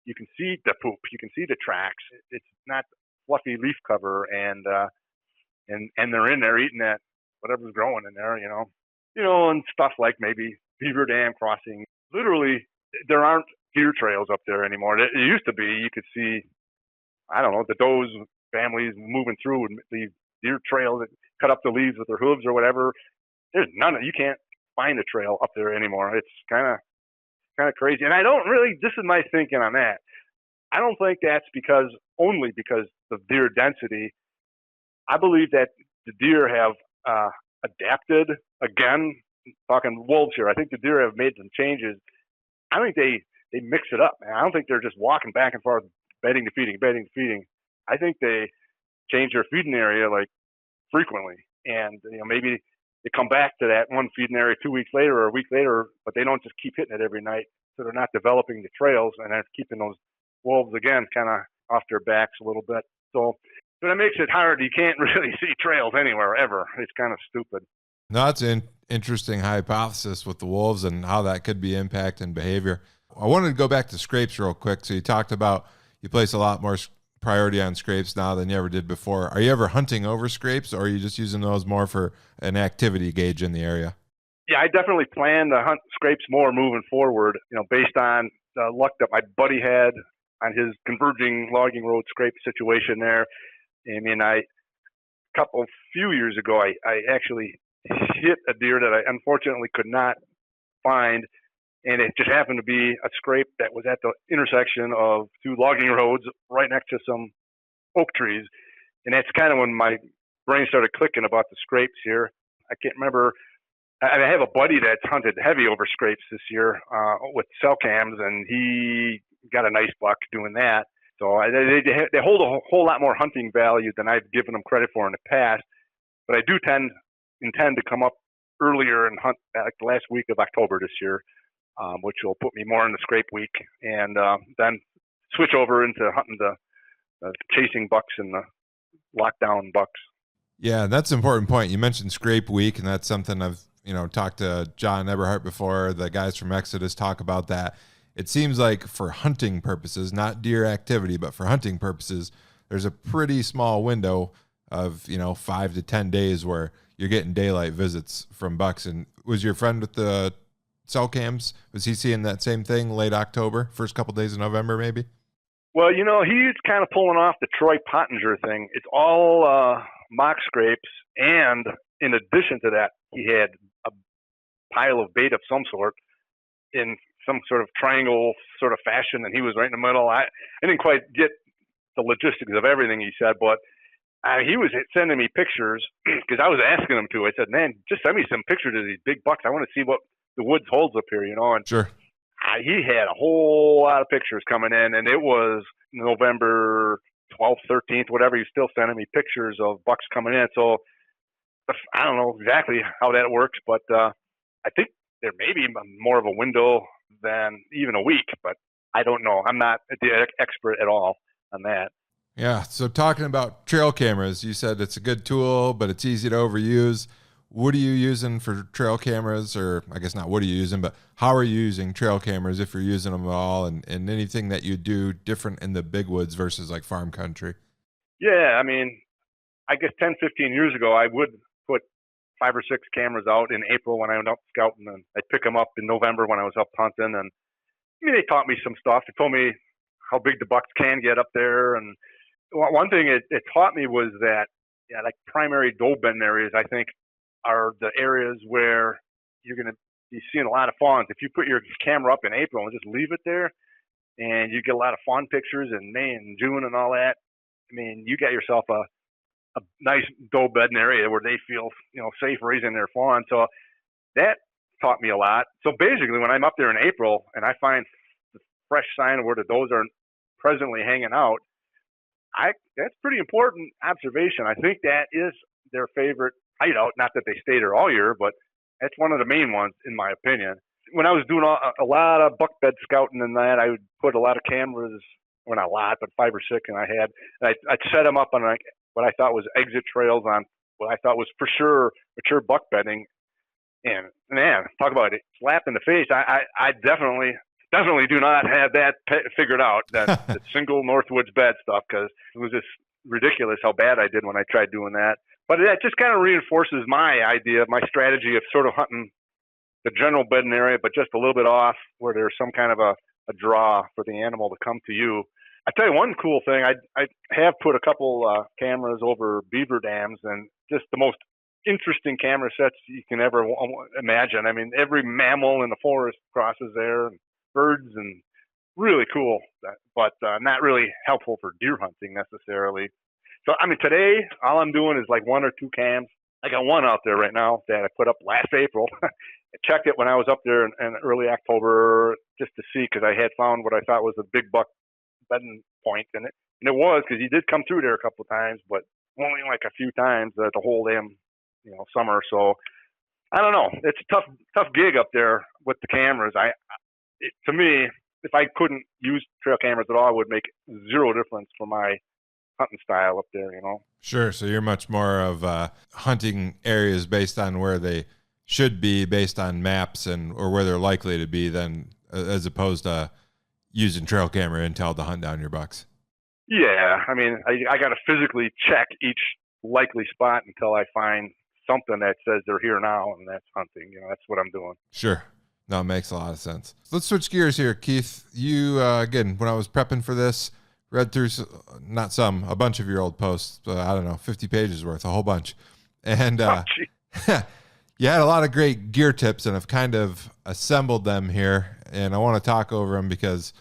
you can see the poop, you can see the tracks. It's not fluffy leaf cover, and they're in there eating that whatever's growing in there, and stuff like maybe beaver dam crossing. Literally, there aren't deer trails up there anymore. It used to be. You could see, I don't know, the does families moving through and the deer trails that cut up the leaves with their hooves or whatever. There's none. You can't find a trail up there anymore. It's kind of crazy. And I don't really. This is my thinking on that. I don't think that's only because of deer density. I believe that the deer have adapted. Again, talking wolves here, I think the deer have made some changes. I think they mix it up, man. I don't think they're just walking back and forth, bedding to feeding, bedding to feeding. I think they change their feeding area like frequently, and maybe they come back to that one feeding area 2 weeks later or a week later, but they don't just keep hitting it every night. So they're not developing the trails, and that's keeping those wolves again kind of off their backs a little bit. So that makes it hard. You can't really see trails anywhere ever. It's kind of stupid. No, that's an interesting hypothesis with the wolves and how that could be impacting behavior. I wanted to go back to scrapes real quick. So you talked about you place a lot more priority on scrapes now than you ever did before. Are you ever hunting over scrapes, or are you just using those more for an activity gauge in the area? Yeah, I definitely plan to hunt scrapes more moving forward, based on the luck that my buddy had on his converging logging road scrape situation there. I mean, few years ago, I actually hit a deer that I unfortunately could not find, and it just happened to be a scrape that was at the intersection of two logging roads right next to some oak trees. And that's kind of when my brain started clicking about the scrapes here. I can't remember. I have a buddy that's hunted heavy over scrapes this year with cell cams, and he got a nice buck doing that. So they hold a whole lot more hunting value than I've given them credit for in the past. But I do intend to come up earlier and hunt like the last week of October this year, which will put me more in the scrape week, and then switch over into hunting the chasing bucks and the lockdown bucks. Yeah, that's an important point. You mentioned scrape week, and that's something I've talked to John Eberhardt before. The guys from Exodus talk about that. It seems like for hunting purposes, not deer activity, but for hunting purposes, there's a pretty small window of 5 to 10 days where you're getting daylight visits from bucks. And was your friend with the cell cams, was he seeing that same thing late October, first couple days of November maybe? Well, he's kind of pulling off the Troy Pottinger thing. It's all mock scrapes, and in addition to that, he had a pile of bait of some sort in some sort of triangle sort of fashion, and he was right in the middle. I didn't quite get the logistics of everything he said, but he was sending me pictures because I was asking him to. I said, man, just send me some pictures of these big bucks. I want to see what the woods holds up here, and sure. He had a whole lot of pictures coming in, and it was November 12th, 13th, whatever. He's still sending me pictures of bucks coming in. So I don't know exactly how that works, but I think there may be more of a window than even a week, but I don't know. I'm not the expert at all on that. Yeah. So talking about trail cameras, you said it's a good tool, but it's easy to overuse. What are you using for trail cameras? Or I guess not what are you using, but how are you using trail cameras if you're using them at all, and anything that you do different in the big woods versus like farm country? Yeah. I mean, I guess 10, 15 years ago, I would put 5 or 6 cameras out in April when I went up scouting, and I'd pick them up in November when I was up hunting. And they taught me some stuff. They told me how big the bucks can get up there. And one thing it taught me was that, like primary doe bedding areas, I think, are the areas where you're going to be seeing a lot of fawns. If you put your camera up in April and just leave it there, and you get a lot of fawn pictures in May and June and all that, I mean, you got yourself a nice doe bedding area where they feel, safe raising their fawn. So that taught me a lot. So basically, when I'm up there in April and I find the fresh sign of where the does are presently hanging out, that's pretty important observation. I think that is their favorite hideout. Not that they stay there all year, but that's one of the main ones, in my opinion. When I was doing a lot of buck bed scouting and that, I would put a lot of cameras, well, not a lot, but 5 or 6, and I'd set them up on what I thought was exit trails on what I thought was for sure mature buck bedding. And man, talk about it, slap in the face. I definitely do not have that figured out, that single Northwoods bed stuff, because it was just ridiculous how bad I did when I tried doing that. But that just kind of reinforces my idea, my strategy of sort of hunting the general bedding area, but just a little bit off where there's some kind of a draw for the animal to come to you. I tell you one cool thing, I have put a couple cameras over beaver dams, and just the most interesting camera sets you can ever imagine. I mean, every mammal in the forest crosses there, and birds and really cool, but not really helpful for deer hunting necessarily. So, I mean, today, all I'm doing is like 1 or 2 cams. I got one out there right now that I put up last April. I checked it when I was up there in early October just to see, because I had found what I thought was a big buck bedding point. And it was, because he did come through there a couple of times, but only like a few times the whole damn, summer. So I don't know. It's a tough gig up there with the cameras. To me, if I couldn't use trail cameras at all, it would make zero difference for my hunting style up there, Sure. So you're much more of hunting areas based on where they should be, based on maps or where they're likely to be, than as opposed to using trail camera intel to hunt down your bucks. Yeah. I mean, I got to physically check each likely spot until I find something that says they're here now, and that's hunting. That's what I'm doing. Sure. No, it makes a lot of sense. Let's switch gears here, Keith. You, again, when I was prepping for this, read through a bunch of your old posts, I don't know, 50 pages worth, a whole bunch. And you had a lot of great gear tips, and I've kind of assembled them here, and I want to talk over them because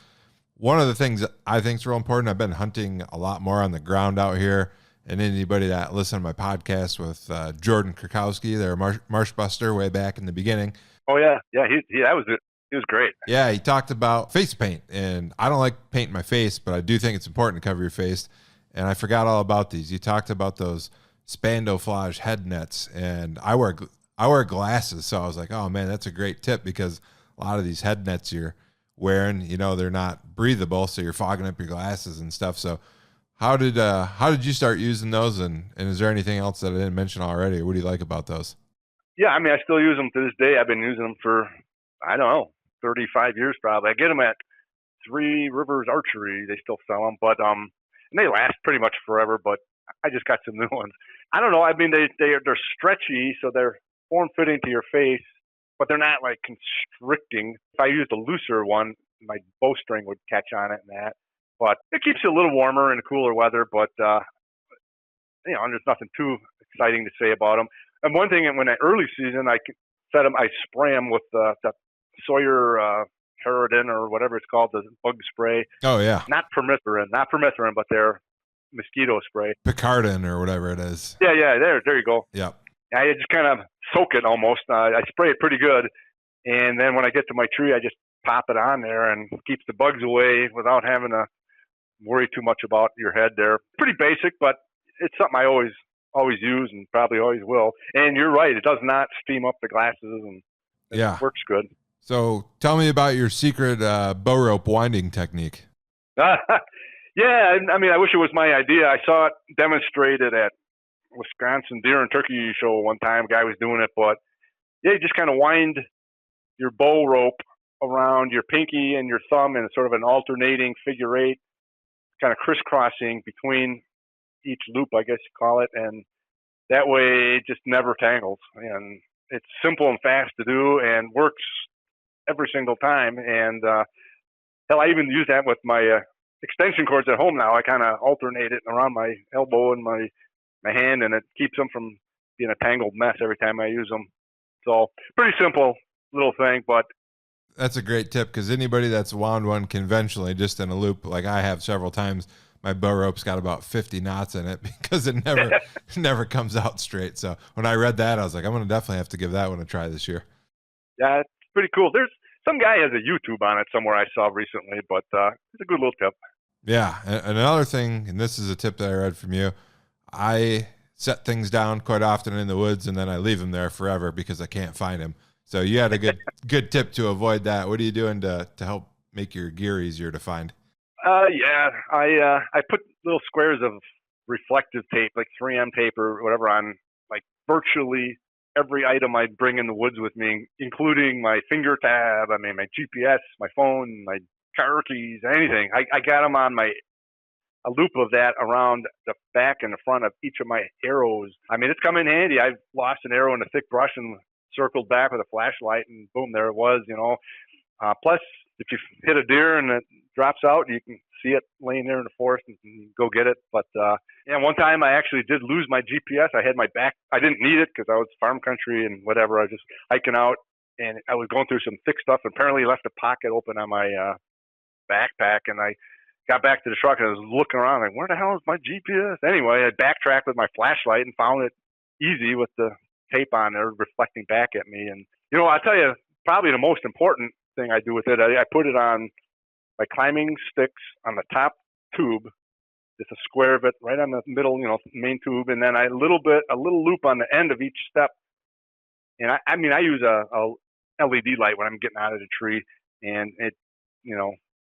one of the things that I think is real important, I've been hunting a lot more on the ground out here, and anybody that listened to my podcast with Jordan Krakowski, their marsh buster way back in the beginning. Oh, yeah. Yeah, that was it. He was great. Yeah, he talked about face paint, and I don't like painting my face, but I do think it's important to cover your face, and I forgot all about these. You talked about those Spandoflage head nets, and I wear glasses, so I was like, oh, man, that's a great tip, because a lot of these head nets you're wearing, they're not breathable, so you're fogging up your glasses and stuff. So how did you start using those, and is there anything else that I didn't mention already? What do you like about those? Yeah, I mean, I still use them to this day. I've been using them for, I don't know, 35 years probably. I get them at Three Rivers Archery. They still sell them, but and they last pretty much forever. But I just got some new ones. I don't know. I mean, they're stretchy, so they're form-fitting to your face, but they're not like constricting. If I used a looser one, my bowstring would catch on it and that. But it keeps you a little warmer in the cooler weather. But there's nothing too exciting to say about them. And one thing, when in early season, I spray them with the Sawyer Paradin or whatever it's called, the bug spray. Oh, yeah. Not permethrin, but they're mosquito spray. Picardin or whatever it is. Yeah, there you go. Yep. I just kind of soak it almost. I spray it pretty good. And then when I get to my tree, I just pop it on there and keeps the bugs away without having to worry too much about your head there. Pretty basic, but it's something I always use and probably always will. And you're right, it does not steam up the glasses, and it works good. So tell me about your secret bow rope winding technique. Yeah, I mean, I wish it was my idea. I saw it demonstrated at Wisconsin Deer and Turkey Show one time. A guy was doing it, but yeah, you just kind of wind your bow rope around your pinky and your thumb in sort of an alternating figure eight, kind of crisscrossing between each loop, I guess you call it, and that way it just never tangles. And it's simple and fast to do and works every single time. And hell, I even use that with my extension cords at home now. I kind of alternate it around my elbow and my hand, and it keeps them from being a tangled mess every time I use them. So pretty simple little thing, but that's a great tip, because anybody that's wound one conventionally just in a loop, like I have several times, my bow rope's got about 50 knots in it because it never comes out straight. So when I read that, I was like, I'm going to definitely have to give that one a try this year. Yeah, it's pretty cool. There's some guy has a YouTube on it somewhere I saw recently, but it's a good little tip. Yeah. And another thing, and this is a tip that I read from you, I set things down quite often in the woods, and then I leave them there forever because I can't find them. So you had a good tip to avoid that. What are you doing to help make your gear easier to find? Yeah, I put little squares of reflective tape, like 3M tape or whatever, on like virtually every item I bring in the woods with me, including my finger tab, my GPS, my phone, my car keys, anything. I got them on a loop of that around the back and the front of each of my arrows. I mean, it's come in handy. I've lost an arrow in a thick brush and circled back with a flashlight, and boom, there it was, Plus, if you hit a deer and it drops out, you can see it laying there in the forest and you can go get it. But one time I actually did lose my GPS. I had my back. I didn't need it because I was farm country and whatever. I was just hiking out, and I was going through some thick stuff. Apparently left a pocket open on my backpack, and I got back to the truck and I was looking around like, where the hell is my GPS? Anyway, I backtracked with my flashlight and found it easy with the tape on there reflecting back at me. And, I'll tell you, probably the most important thing I do with it, I put it on my climbing sticks on the top tube, just a square of it right on the middle, main tube, and then a little loop on the end of each step. And I use a LED light when I'm getting out of the tree, and it,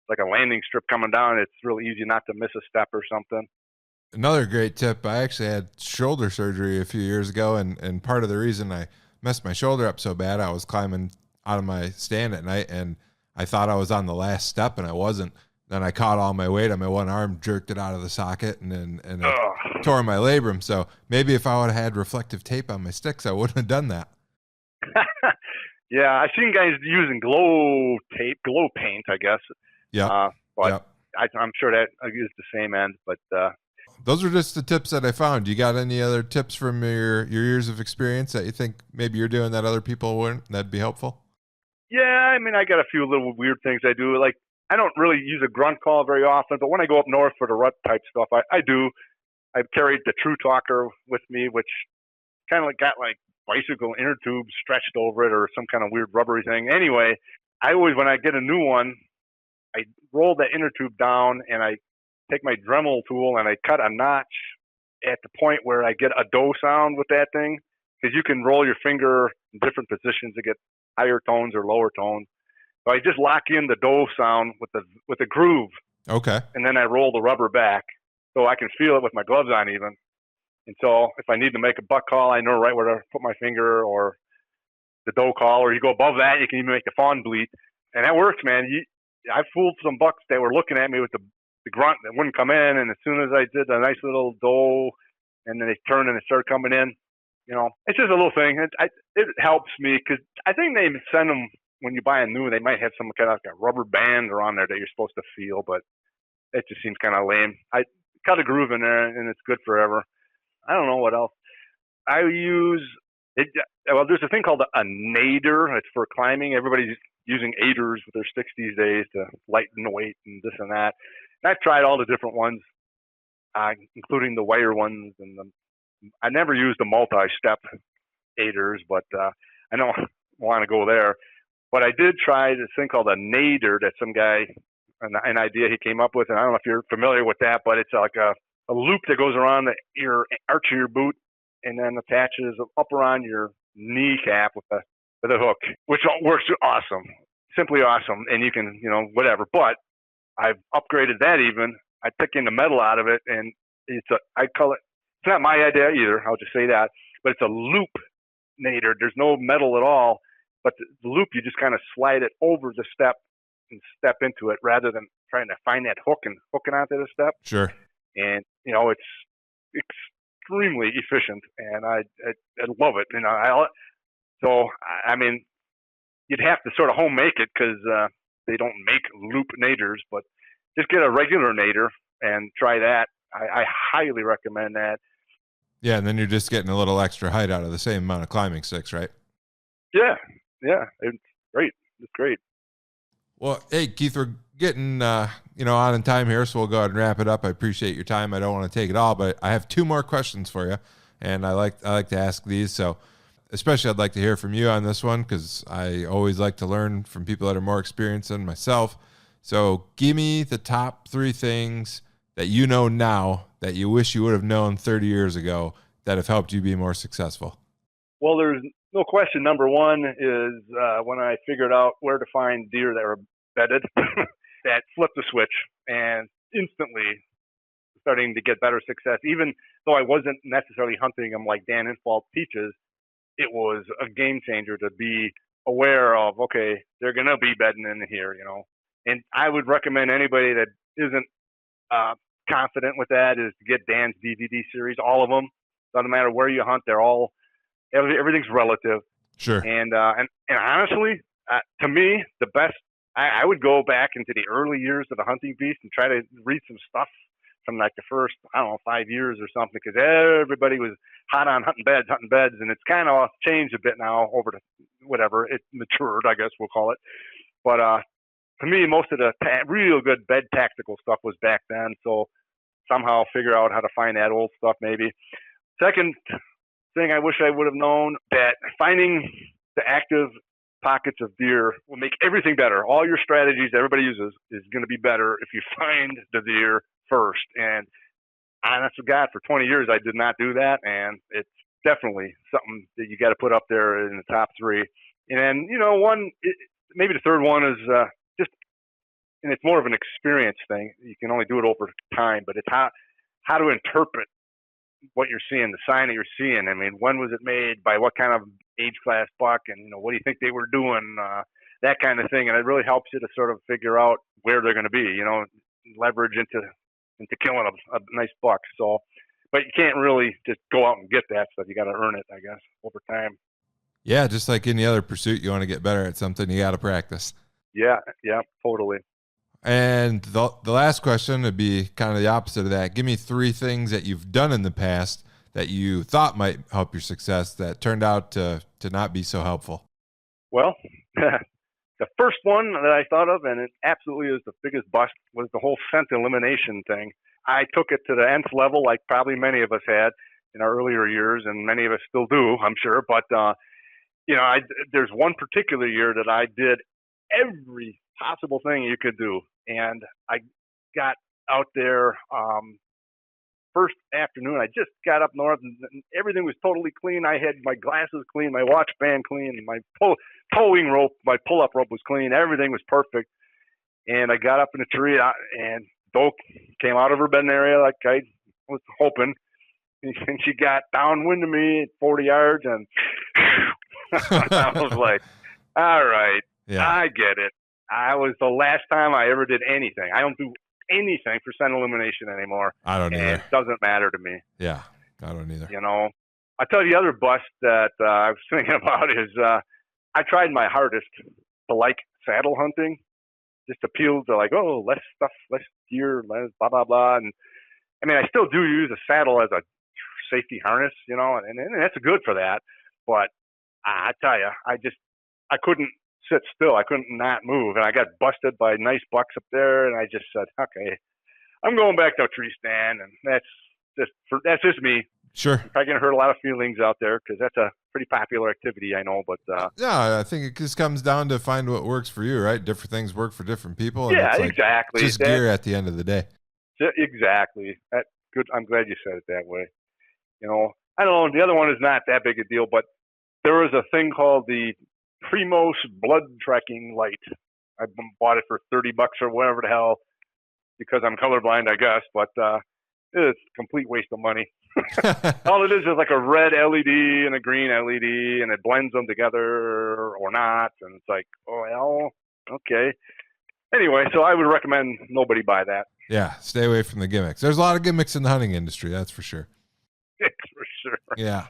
like a landing strip coming down. It's really easy not to miss a step or something. Another great tip. I actually had shoulder surgery a few years ago, and part of the reason I messed my shoulder up so bad, I was climbing out of my stand at night, and I thought I was on the last step, and I wasn't. Then I caught all my weight on my one arm, jerked it out of the socket, and it tore my labrum. So maybe if I would have had reflective tape on my sticks, I wouldn't have done that. Yeah, I've seen guys using glow paint, I guess. Yeah. But I'm sure that is the same end. But those are just the tips that I found. You got any other tips from your years of experience that you think maybe you're doing that other people wouldn't? That'd be helpful? Yeah, I got a few little weird things I do. Like, I don't really use a grunt call very often, but when I go up north for the rut type stuff, I do. I've carried the True Talker with me, which kind of got bicycle inner tubes stretched over it or some kind of weird rubbery thing. Anyway, I always, when I get a new one, I roll the inner tube down and I take my Dremel tool and I cut a notch at the point where I get a dough sound with that thing, because you can roll your finger in different positions to get higher tones or lower tones. So I just lock in the dough sound with the groove. Okay. And then I roll the rubber back so I can feel it with my gloves on even. And so if I need to make a buck call, I know right where to put my finger, or the doe call, or you go above that, you can even make the fawn bleat. And that works, man. I fooled some bucks that were looking at me with the grunt that wouldn't come in. And as soon as I did a nice little doe, and then they turned and they started coming in, it's just a little thing. It helps me, because I think they send them, when you buy a new, they might have some kind of a rubber band around there that you're supposed to feel, but it just seems kind of lame. I cut a groove in there and it's good forever. I don't know what else. I use it. Well, there's a thing called a nader. It's for climbing. Everybody's using aiders with their sticks these days to lighten the weight and this and that. And I've tried all the different ones, including the wire ones. And I never used the multi-step aiders, but I don't want to go there. But I did try this thing called a nader that some guy, an idea he came up with. And I don't know if you're familiar with that, but it's like a loop that goes around your arch of your boot and then attaches up around your kneecap with a hook, which works awesome, simply awesome. And you can, whatever. But I've upgraded that even. I took in the metal out of it, and I call it, it's not my idea either, I'll just say that, but it's a loop nader. There's no metal at all, but the loop, you just kind of slide it over the step and step into it rather than trying to find that hook and hooking onto the step. Sure. And, it's extremely efficient, and I love it. So, you'd have to sort of home make it, because they don't make loop naders, but just get a regular nader and try that. I highly recommend that. Yeah, and then you're just getting a little extra height out of the same amount of climbing sticks, right? Yeah, it's great. It's great. Well, hey, Keith, we're getting on in time here, so we'll go ahead and wrap it up. I appreciate your time. I don't want to take it all, but I have 2 more questions for you, and I like to ask these. So, especially, I'd like to hear from you on this one, because I always like to learn from people that are more experienced than myself. So, give me the top 3 things that you know now that you wish you would have known 30 years ago that have helped you be more successful. Well, there's no question. Number one is when I figured out where to find deer that were bedded, that flipped the switch and instantly starting to get better success. Even though I wasn't necessarily hunting them like Dan Infalt teaches, it was a game changer to be aware of, okay, they're going to be bedding in here, And I would recommend anybody that isn't confident with that is to get Dan's DVD series, all of them. Doesn't matter where you hunt, everything's relative. Sure. And honestly, to me, the best, I would go back into the early years of the hunting beast and try to read some stuff from like the first, 5 years or something, because everybody was hot on hunting beds, and it's kind of changed a bit now over to whatever, it matured, I guess we'll call it. But to me, most of the real good bed tactical stuff was back then. So somehow figure out how to find that old stuff maybe. Second thing I wish I would have known, that finding the active pockets of deer will make everything better. All your strategies that everybody uses is going to be better if you find the deer first. And honest to God, for 20 years, I did not do that. And it's definitely something that you got to put up there in the top three. And, maybe the third one is just, and it's more of an experience thing. You can only do it over time, but it's how to interpret what you're seeing, the sign that you're seeing. I mean, when was it made, by what kind of age class buck, and what do you think they were doing, that kind of thing. And it really helps you to sort of figure out where they're going to be, leverage into killing a nice buck. So, but you can't really just go out and get that stuff. You got to earn it, I guess, over time. Yeah, just like any other pursuit, you want to get better at something, you got to practice. Yeah, totally. And the last question would be kind of the opposite of that. Give me 3 things that you've done in the past that you thought might help your success that turned out to not be so helpful. Well, the first one that I thought of, and it absolutely is the biggest bust, was the whole scent elimination thing. I took it to the nth level, like probably many of us had in our earlier years, and many of us still do, I'm sure. But, there's one particular year that I did every possible thing you could do. And I got out there first afternoon. I just got up north, and everything was totally clean. I had my glasses clean, my watch band clean, my towing rope, my pull-up rope was clean. Everything was perfect. And I got up in a tree, and doe came out of her bedding area like I was hoping. And she got downwind of me at 40 yards, and I was like, all right, yeah. I get it. I was the last time I ever did anything. I don't do anything for scent elimination anymore. I don't either. It doesn't matter to me. Yeah, I don't either. I tell you the other bust that I was thinking about is I tried my hardest to like saddle hunting, just appealed to less stuff, less gear, less blah, blah, blah. And I mean, I still do use a saddle as a safety harness, and that's good for that. But I tell you, I couldn't sit still. I couldn't not move. And I got busted by nice bucks up there. And I just said, okay, I'm going back to a tree stand. And that's just me. Sure. I'm probably going to hurt a lot of feelings out there because that's a pretty popular activity, I know. But yeah, I think it just comes down to find what works for you, right? Different things work for different people. And yeah, exactly. Just gear at the end of the day. Exactly. That's good. I'm glad you said it that way. I don't know. The other one is not that big a deal, but there was a thing called the Primos blood tracking light. I bought it for $30 or whatever the hell because I'm colorblind, I guess, but it's a complete waste of money. All it is like a red LED and a green LED, and it blends them together or not, and it's like, oh, well, okay. Anyway, so I would recommend nobody buy that. Yeah, stay away from the gimmicks. There's a lot of gimmicks in the hunting industry, that's for sure. For sure. Yeah.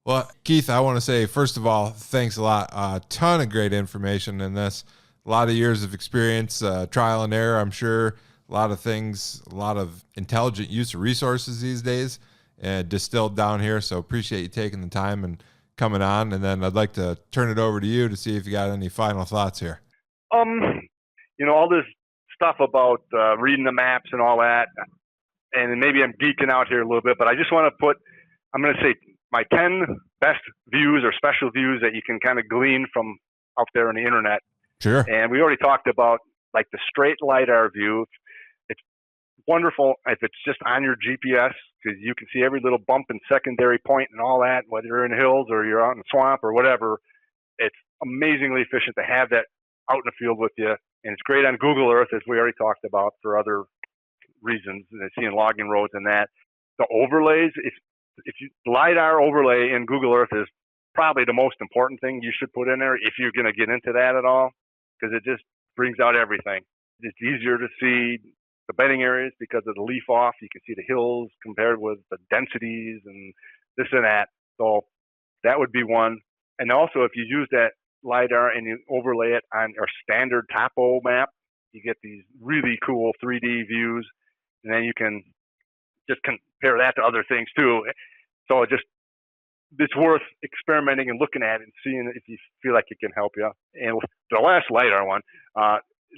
Well, Keith, I want to say, first of all, thanks a lot. A ton of great information in this. A lot of years of experience, trial and error, I'm sure. A lot of things, a lot of intelligent use of resources these days, and distilled down here. So appreciate you taking the time and coming on. And then I'd like to turn it over to you to see if you got any final thoughts here. All this stuff about reading the maps and all that, and maybe I'm geeking out here a little bit, but I just want to I'm going to say my 10 best views or special views that you can kind of glean from out there on the internet. Sure. And we already talked about like the straight LiDAR view. It's wonderful if it's just on your GPS because you can see every little bump and secondary point and all that, whether you're in the hills or you're out in the swamp or whatever. It's amazingly efficient to have that out in the field with you. And it's great on Google Earth, as we already talked about, for other reasons, seeing logging roads and that. The overlays, if you LiDAR overlay in Google Earth is probably the most important thing you should put in there if you're going to get into that at all, because it just brings out everything. It's easier to see the bedding areas because of the leaf off. You can see the hills compared with the densities and this and that. So that would be one. And also, if you use that LiDAR and you overlay it on our standard topo map, you get these really cool 3D views, and then you can just compare that to other things too. So it's worth experimenting and looking at it and seeing if you feel like it can help you. And the last LiDAR one,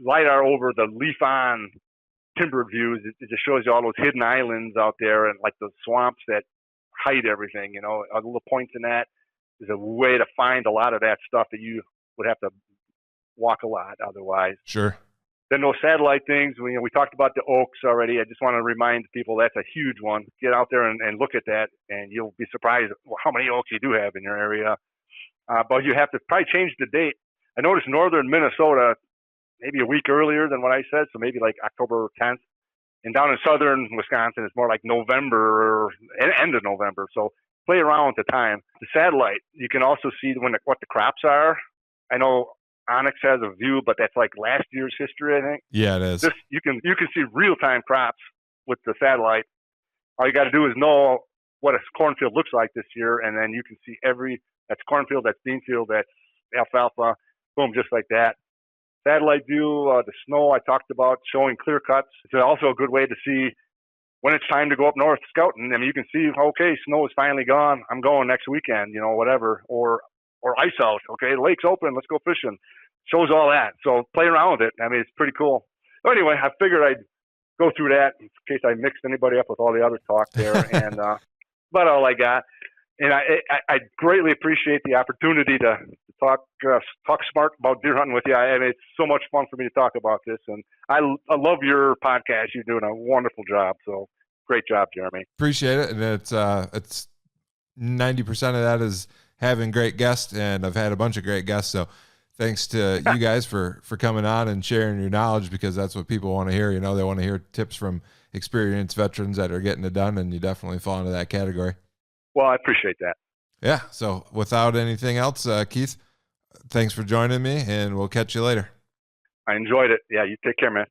LiDAR over the leaf-on timbered views, it just shows you all those hidden islands out there and like the swamps that hide everything. A little points in that is a way to find a lot of that stuff that you would have to walk a lot otherwise. Sure. Then those satellite things, we talked about the oaks already. I just want to remind people that's a huge one. Get out there and look at that, and you'll be surprised how many oaks you do have in your area. But you have to probably change the date. I noticed northern Minnesota maybe a week earlier than what I said, so maybe like October 10th. And down in southern Wisconsin, it's more like November, end of November. So play around with the time. The satellite, you can also see what the crops are. I know Onyx has a view, but that's like last year's history, I think. Yeah, it is. You can see real-time crops with the satellite. All you got to do is know what a cornfield looks like this year, and then you can see that's cornfield, that's bean field, that's alfalfa, boom, just like that. Satellite view, the snow I talked about, showing clear cuts. It's also a good way to see when it's time to go up north scouting. I mean, you can see, okay, snow is finally gone. I'm going next weekend, whatever. Or ice out. Okay, the lake's open. Let's go fishing. Shows all that. So play around with it. I mean, it's pretty cool. So anyway, I figured I'd go through that in case I mixed anybody up with all the other talk there. And but all I got. And I greatly appreciate the opportunity to talk smart about deer hunting with you. I mean, it's so much fun for me to talk about this, and I love your podcast. You're doing a wonderful job. So great job, Jeremy. Appreciate it, and it's 90% of that is having great guests, and I've had a bunch of great guests. So thanks to you guys for coming on and sharing your knowledge, because that's what people want to hear. They want to hear tips from experienced veterans that are getting it done, and you definitely fall into that category. Well, I appreciate that. Yeah. So without anything else, Keith, thanks for joining me, and we'll catch you later. I enjoyed it. Yeah, you take care, man.